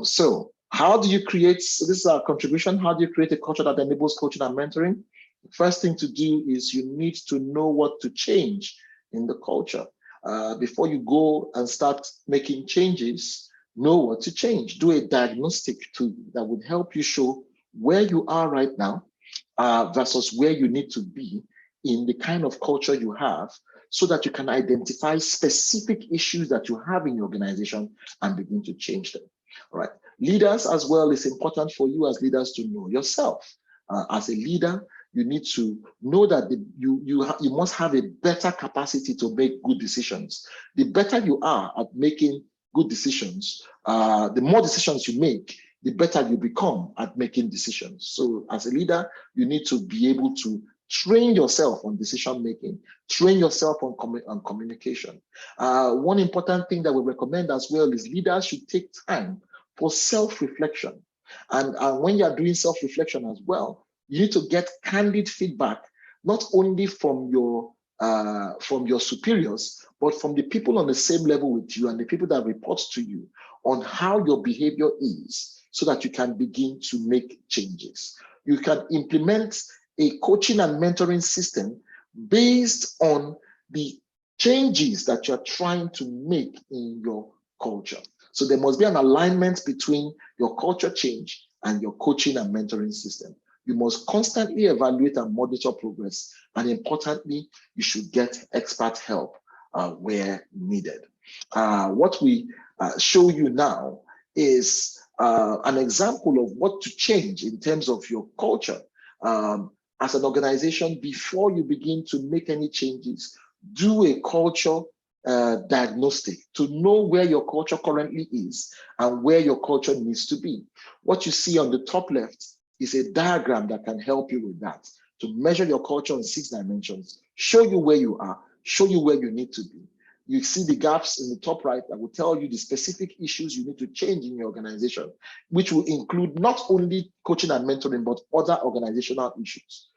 So how do you create, so this is our contribution, how do you create a culture that enables coaching and mentoring? The first thing to do is you need to know what to change in the culture. Before you go and start making changes, know what to change. Do a diagnostic that would help you show where you are right now versus where you need to be in the kind of culture you have so that you can identify specific issues that you have in your organization and begin to change them. All right. Leaders as well, it's important for you as leaders to know yourself. As a leader, you need to know that you must have a better capacity to make good decisions. The better you are at making good decisions, the more decisions you make, the better you become at making decisions. So as a leader, you need to be able to train yourself on decision making, train yourself on communication. One important thing that we recommend as well is leaders should take time for self-reflection. And when you're doing self-reflection as well, you need to get candid feedback, not only from your superiors, but from the people on the same level with you and the people that report to you on how your behavior is, so that you can begin to make changes. You can implement a coaching and mentoring system based on the changes that you're trying to make in your culture. So there must be an alignment between your culture change and your coaching and mentoring system. You must constantly evaluate and monitor progress. And importantly, you should get expert help where needed. What we show you now is an example of what to change in terms of your culture. As an organization, before you begin to make any changes, do a culture diagnostic to know where your culture currently is and where your culture needs to be. What you see on the top left is a diagram that can help you with that, to measure your culture in 6 dimensions, show you where you are, show you where you need to be. You see the gaps in the top right that will tell you the specific issues you need to change in your organization, which will include not only coaching and mentoring, but other organizational issues.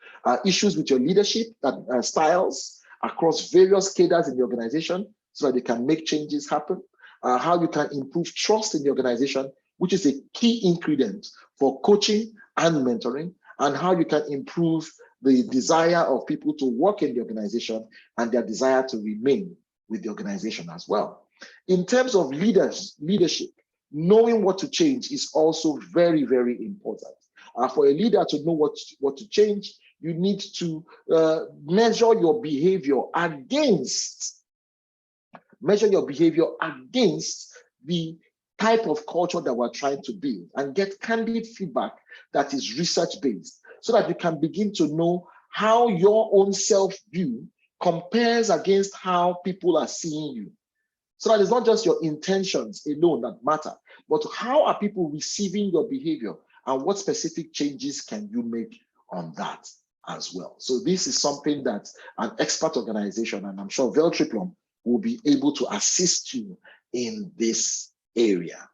Issues with your leadership styles across various cadres in the organization so that they can make changes happen. How you can improve trust in the organization, which is a key ingredient for coaching and mentoring, and how you can improve the desire of people to work in the organization and their desire to remain with the organization as well. In terms of leadership, knowing what to change is also very, very important. For a leader to know what to change, you need to measure your behavior against the type of culture that we're trying to build, and get candid feedback that is research-based, so that you can begin to know how your own self-view compares against how people are seeing you. So that it's not just your intentions alone that matter, but how are people receiving your behavior, and what specific changes can you make on that as well. So this is something that an expert organization, and I'm sure Veltriplum will be able to assist you in this area.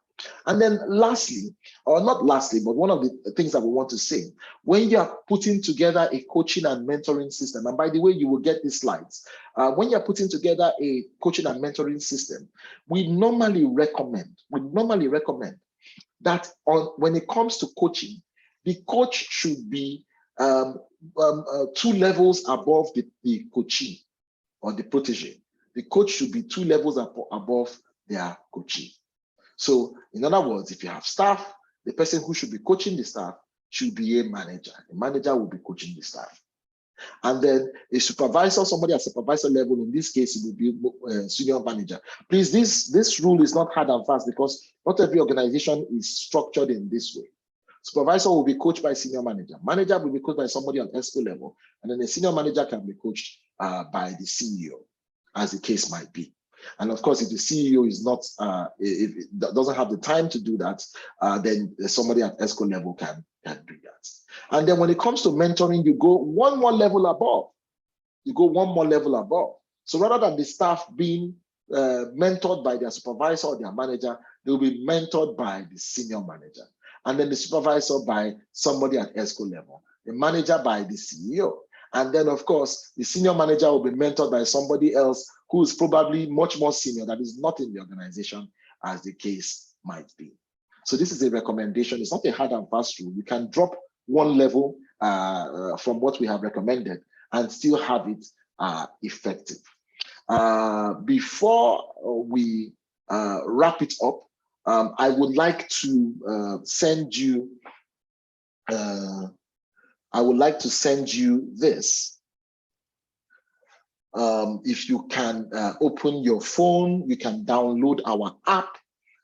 And then lastly, or not lastly, but one of the things that we want to say, when you are putting together a coaching and mentoring system, and by the way, you will get these slides. When you're putting together a coaching and mentoring system, we normally recommend that when it comes to coaching, the coach should be 2 levels above the coachee or the protege. The coach should be 2 levels above their coachee. So in other words, if you have staff, the person who should be coaching the staff should be a manager. The manager will be coaching the staff. And then a supervisor, somebody at supervisor level, in this case, it will be senior manager. Please, this rule is not hard and fast, because not every organization is structured in this way. Supervisor will be coached by senior manager. Manager will be coached by somebody on ESCO level. And then the senior manager can be coached by the CEO, as the case might be. And of course, if the CEO is not, if it doesn't have the time to do that, then somebody at ESCO level can do that. And then when it comes to mentoring, you go one more level above. So rather than the staff being mentored by their supervisor or their manager, they'll be mentored by the senior manager. And then the supervisor by somebody at ESCO level, the manager by the CEO. And then, of course, the senior manager will be mentored by somebody else who is probably much more senior, that is not in the organization, as the case might be. So this is a recommendation. It's not a hard and fast rule. You can drop 1 level from what we have recommended and still have it effective. Before we wrap it up, I would like to send you this. If you can open your phone, you can download our app,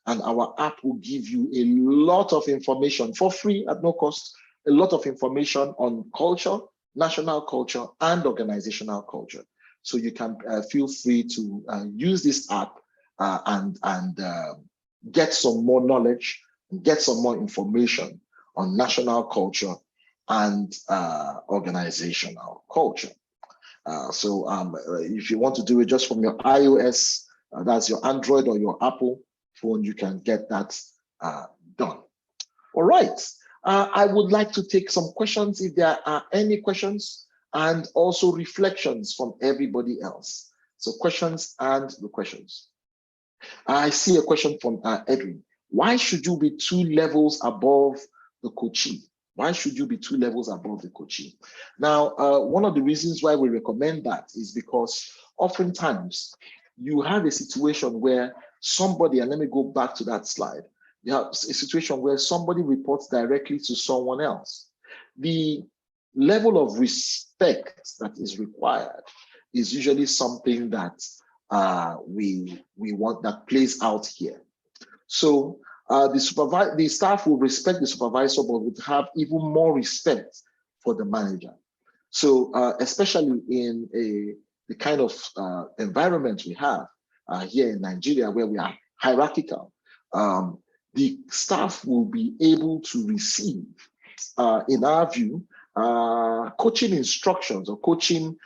and our app will give you a lot of information for free at no cost, a lot of information on culture, national culture, and organizational culture. So you can feel free to use this app and get some more knowledge, get some more information on national culture and organizational culture. So if you want to do it just from your iOS, that's your Android or your Apple phone, you can get that done. All right. I would like to take some questions if there are any questions, and also reflections from everybody else. So questions and the questions. I see a question from Edwin. Why should you be 2 levels above the coachee? Why should you be 2 levels above the coachee? Now, one of the reasons why we recommend that is because oftentimes you have a situation where somebody, and let me go back to that slide, you have a situation where somebody reports directly to someone else. The level of respect that is required is usually something that we want, that plays out here. So the staff will respect the supervisor, but would have even more respect for the manager. So especially in the kind of environment we have here in Nigeria, where we are hierarchical, the staff will be able to receive, in our view, coaching instructions or coaching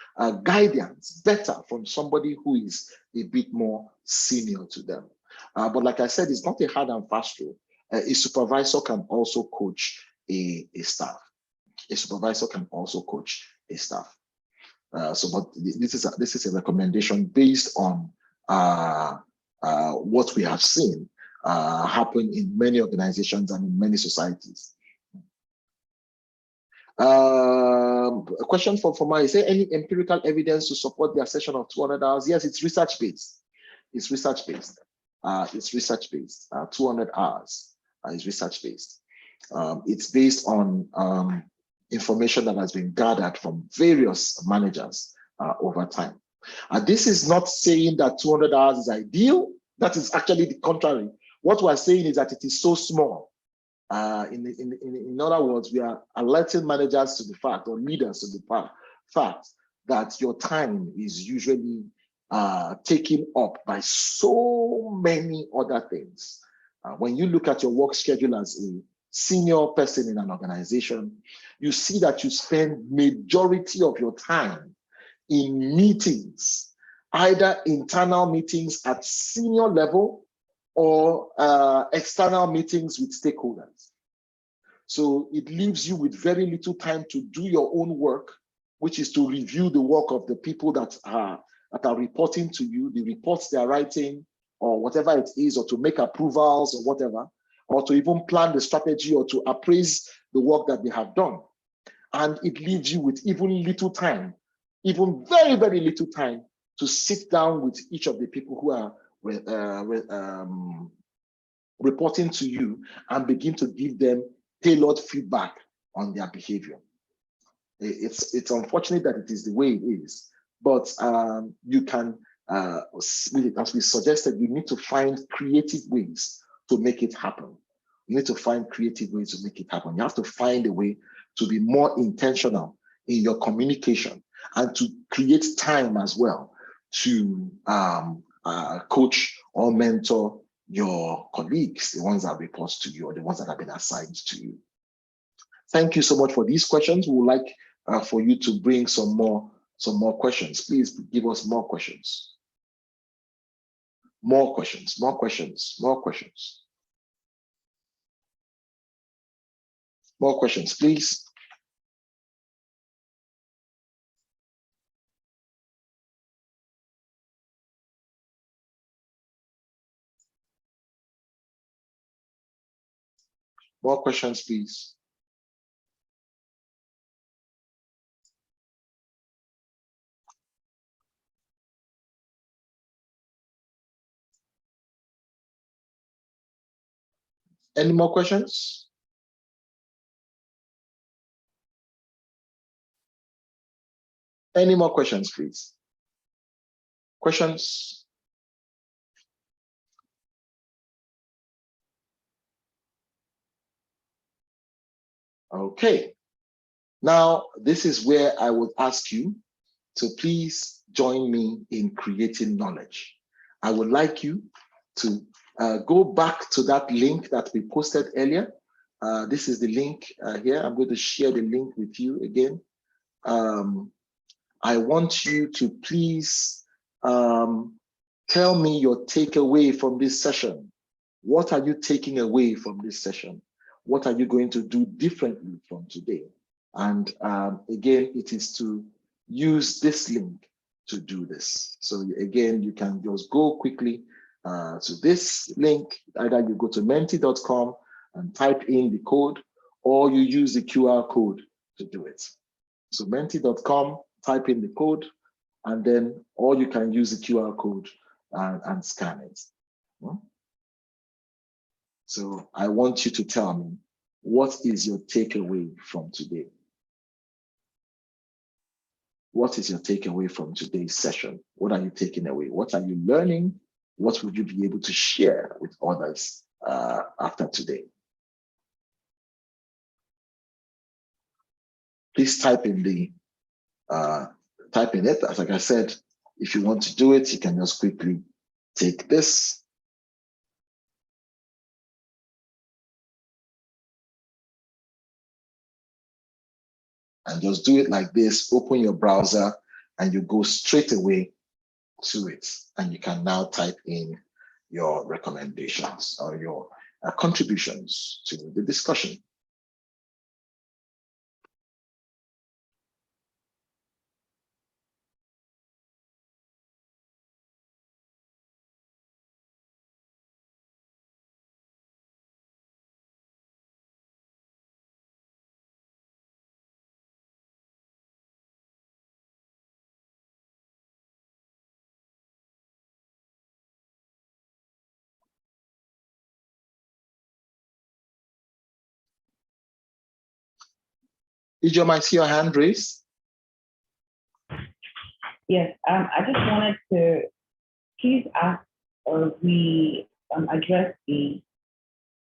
guidance better from somebody who is a bit more senior to them. But like I said, it's not a hard and fast rule. A supervisor can also coach a staff. A supervisor can also coach a staff. But this is a recommendation based on what we have seen happen in many organizations and in many societies. A question from Foma: is there any empirical evidence to support the assertion of 200 hours? Yes, it's research-based. It's research-based. 200 hours is research-based. It's based on information that has been gathered from various managers over time. This is not saying that 200 hours is ideal. That is actually the contrary. What we're saying is that it is so small. In other words, we are alerting managers to the fact, or leaders to the fact, that your time is usually taken up by so many other things. When you look at your work schedule as a senior person in an organization, you see that you spend majority of your time in meetings, either internal meetings at senior level or external meetings with stakeholders. So it leaves you with very little time to do your own work, which is to review the work of the people that are reporting to you, the reports they are writing, or whatever it is, or to make approvals or whatever, or to even plan the strategy or to appraise the work that they have done. And it leaves you with even little time, even very, very little time, to sit down with each of the people who are reporting to you and begin to give them tailored feedback on their behavior. It's unfortunate that it is the way it is, but you can, as we suggested, you need to find creative ways to make it happen. You need to find creative ways to make it happen. You have to find a way to be more intentional in your communication and to create time as well to coach or mentor your colleagues, the ones that report to you or the ones that have been assigned to you. Thank you so much for these questions. We would like for you to bring some more questions. Please give us more questions. More questions, more questions, more questions. More questions, please. More questions, please. Any more questions? Any more questions, please? Questions? Okay. Now, this is where I would ask you to please join me in creating knowledge. I would like you to go back to that link that we posted earlier. This is the link here. I'm going to share the link with you again. I want you to please tell me your takeaway from this session. What are you taking away from this session? What are you going to do differently from today? And again, it is to use this link to do this. So again, you can just go quickly to this link. Either you go to menti.com and type in the code, or you use the QR code to do it. So menti.com, type in the code, and then, or you can use the QR code and scan it. So I want you to tell me, what is your takeaway from today? What is your takeaway from today's session? What are you taking away? What are you learning? What would you be able to share with others after today? Please type in it. As like I said, if you want to do it, you can just quickly take this. And just do it like this. Open your browser and you go straight away to it. And you can now type in your recommendations or your contributions to the discussion. Ijoma, I see your hand raised. Yes, I just wanted to please ask or we address the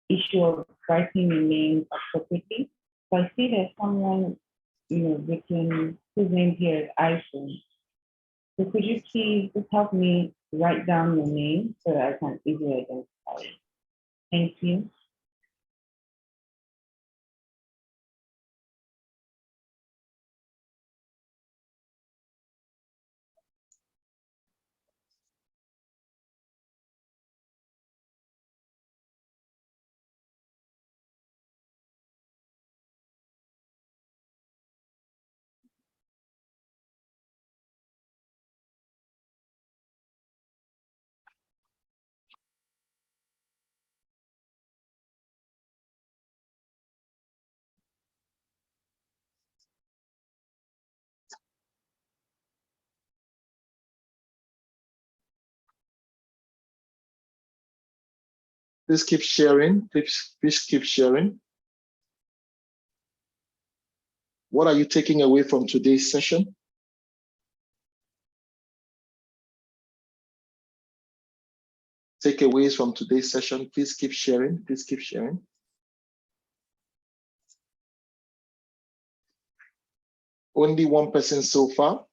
issue of writing the name appropriately. So I see there's someone, written whose name here is iPhone. So could you please just help me write down your name so that I can easily identify it? Thank you. Please keep sharing. Please keep sharing. What are you taking away from today's session? Takeaways from today's session. Please keep sharing. Please keep sharing. Only one person so far.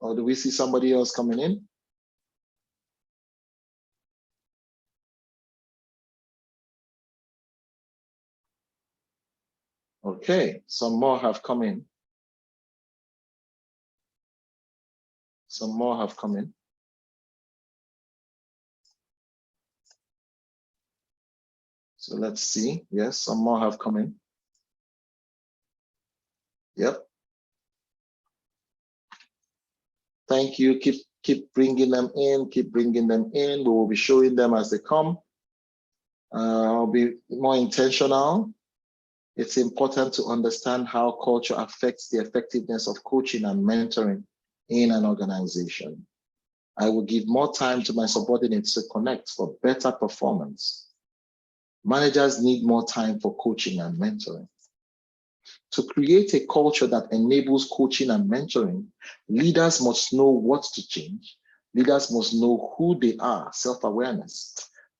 Or do we see somebody else coming in? Okay, some more have come in. Some more have come in. So let's see. Yes, some more have come in. Yep. Thank you. Keep bringing them in. Keep bringing them in. We will be showing them as they come. I'll be more intentional. It's important to understand how culture affects the effectiveness of coaching and mentoring in an organization. I will give more time to my subordinates to connect for better performance. Managers need more time for coaching and mentoring. To create a culture that enables coaching and mentoring, leaders must know what to change. Leaders must know who they are, self-awareness.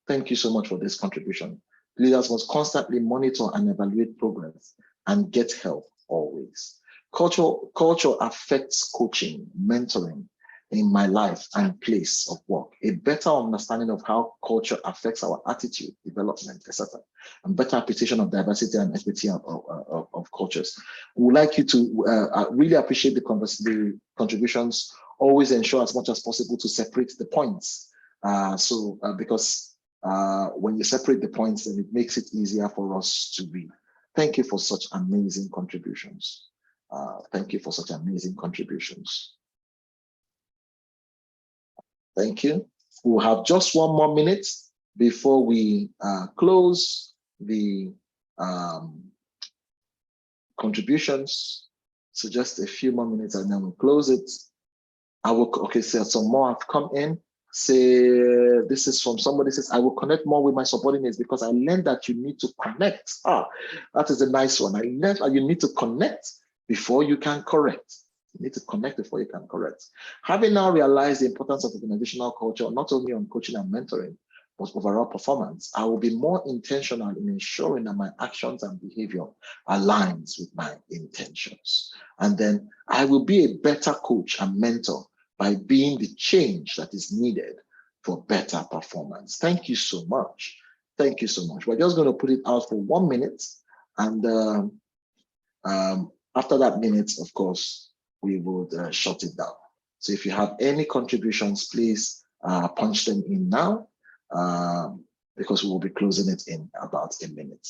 Thank you so much for this contribution. Leaders must constantly monitor and evaluate progress and get help always. Culture affects coaching, mentoring in my life and place of work. A better understanding of how culture affects our attitude, development, etc., and better appreciation of diversity and equity of cultures. We would like you to really appreciate the contributions. Always ensure as much as possible to separate the points. Because when you separate the points, then it makes it easier for us to read. Thank you for such amazing contributions. Thank you for such amazing contributions. Thank you. We'll have just one more minute before we close the contributions. So just a few more minutes and then we'll close it. Okay, so some more have come in. Say, this is from somebody says, I will connect more with my subordinates because I learned that you need to connect. That is a nice one. I learned that you need to connect before you can correct. You need to connect before you can correct. Having now realized the importance of organizational culture, not only on coaching and mentoring, but overall performance, I will be more intentional in ensuring that my actions and behavior aligns with my intentions. And then I will be a better coach and mentor by being the change that is needed for better performance. Thank you so much. Thank you so much. We're just going to put it out for 1 minute. And after that minute, of course, we would shut it down. So if you have any contributions, please punch them in now, because we will be closing it in about a minute.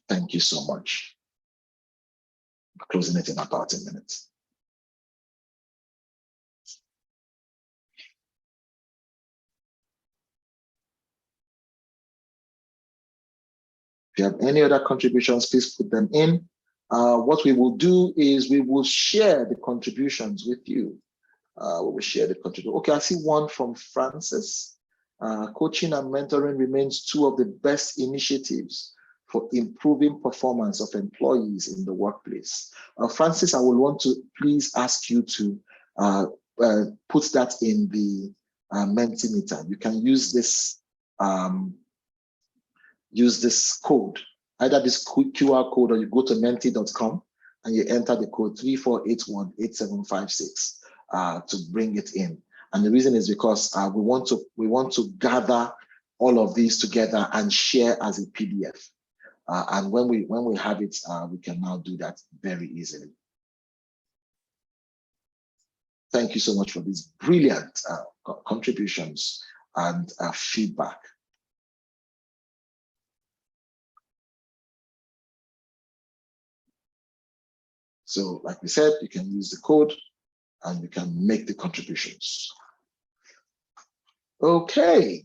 Thank you so much. Closing it in about a minute. If you have any other contributions, please put them in. What we will do is we will share the contributions with you. We will share the contribution. Okay, I see one from Francis. Coaching and mentoring remains two of the best initiatives for improving performance of employees in the workplace. Francis, I would want to please ask you to put that in the Mentimeter. You can use this code, either this QR code, or you go to menti.com and you enter the code 34818756 to bring it in. And the reason is because we want to gather all of these together and share as a PDF. And when we have it, we can now do that very easily. Thank you so much for these brilliant contributions and feedback. So like we said, you can use the code and you can make the contributions. Okay.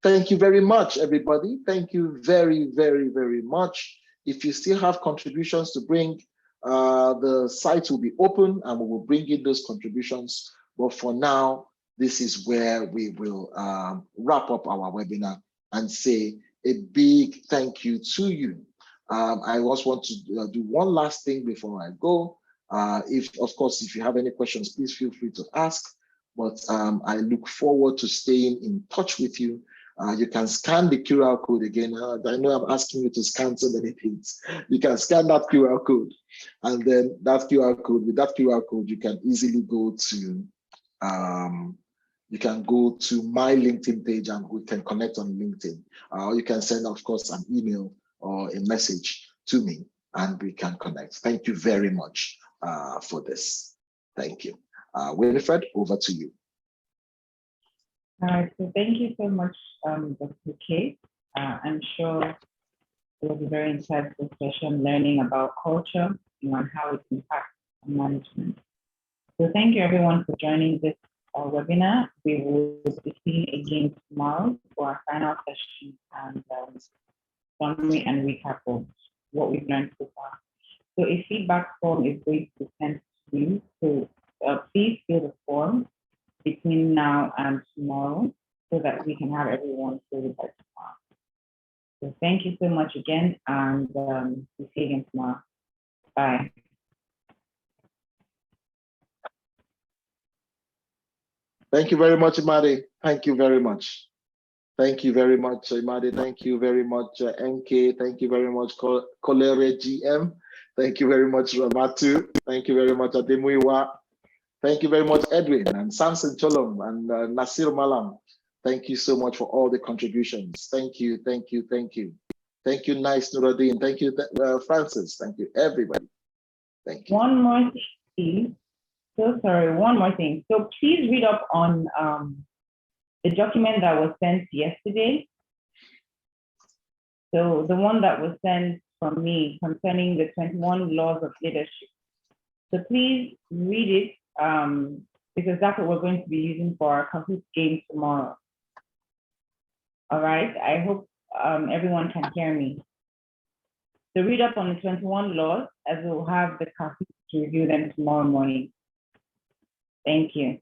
Thank you very much, everybody. Thank you very, very, very much. If you still have contributions to bring, the site will be open and we will bring in those contributions. But for now, this is where we will wrap up our webinar and say a big thank you to you. I also want to do one last thing before I go. Of course, if you have any questions, please feel free to ask. But I look forward to staying in touch with you. You can scan the QR code again. I know I'm asking you to scan so many things. You can scan that QR code, and then with that QR code, you can easily go to my LinkedIn page and we can connect on LinkedIn. You can send, of course, an email or a message to me and we can connect. Thank you very much for this. Thank you. Winifred, over to you. All right, so thank you so much, Dr. K. I'm sure it was a very insightful session learning about culture and how it impacts management. So thank you everyone for joining this webinar. We will be seeing again tomorrow for our final session and summary and recap of what we've learned so far. So a feedback form is going to be sent to you. So please fill the form between now and tomorrow so that we can have everyone fill it by tomorrow. So thank you so much again, and we'll see you again tomorrow. Bye. Thank you very much, Imade. Thank you very much. Thank you very much, Imade. Thank you very much, NK. Thank you very much, Kolere GM. Thank you very much, Ramatu. Thank you very much, Ademuiwa. Thank you very much, Edwin and Samson Cholom and Nasir Malam. Thank you so much for all the contributions. Thank you, thank you, thank you. Thank you, Nice Nuruddin. Thank you, Francis. Thank you, everybody. Thank you. One more thing, please. So sorry, one more thing. So please read up on the document that was sent yesterday. So the one that was sent from me concerning the 21 laws of leadership. So please read it because that's what we're going to be using for our Kahoot game tomorrow. All right, I hope everyone can hear me. So read up on the 21 laws as we'll have the Kahoot to review them tomorrow morning. Thank you.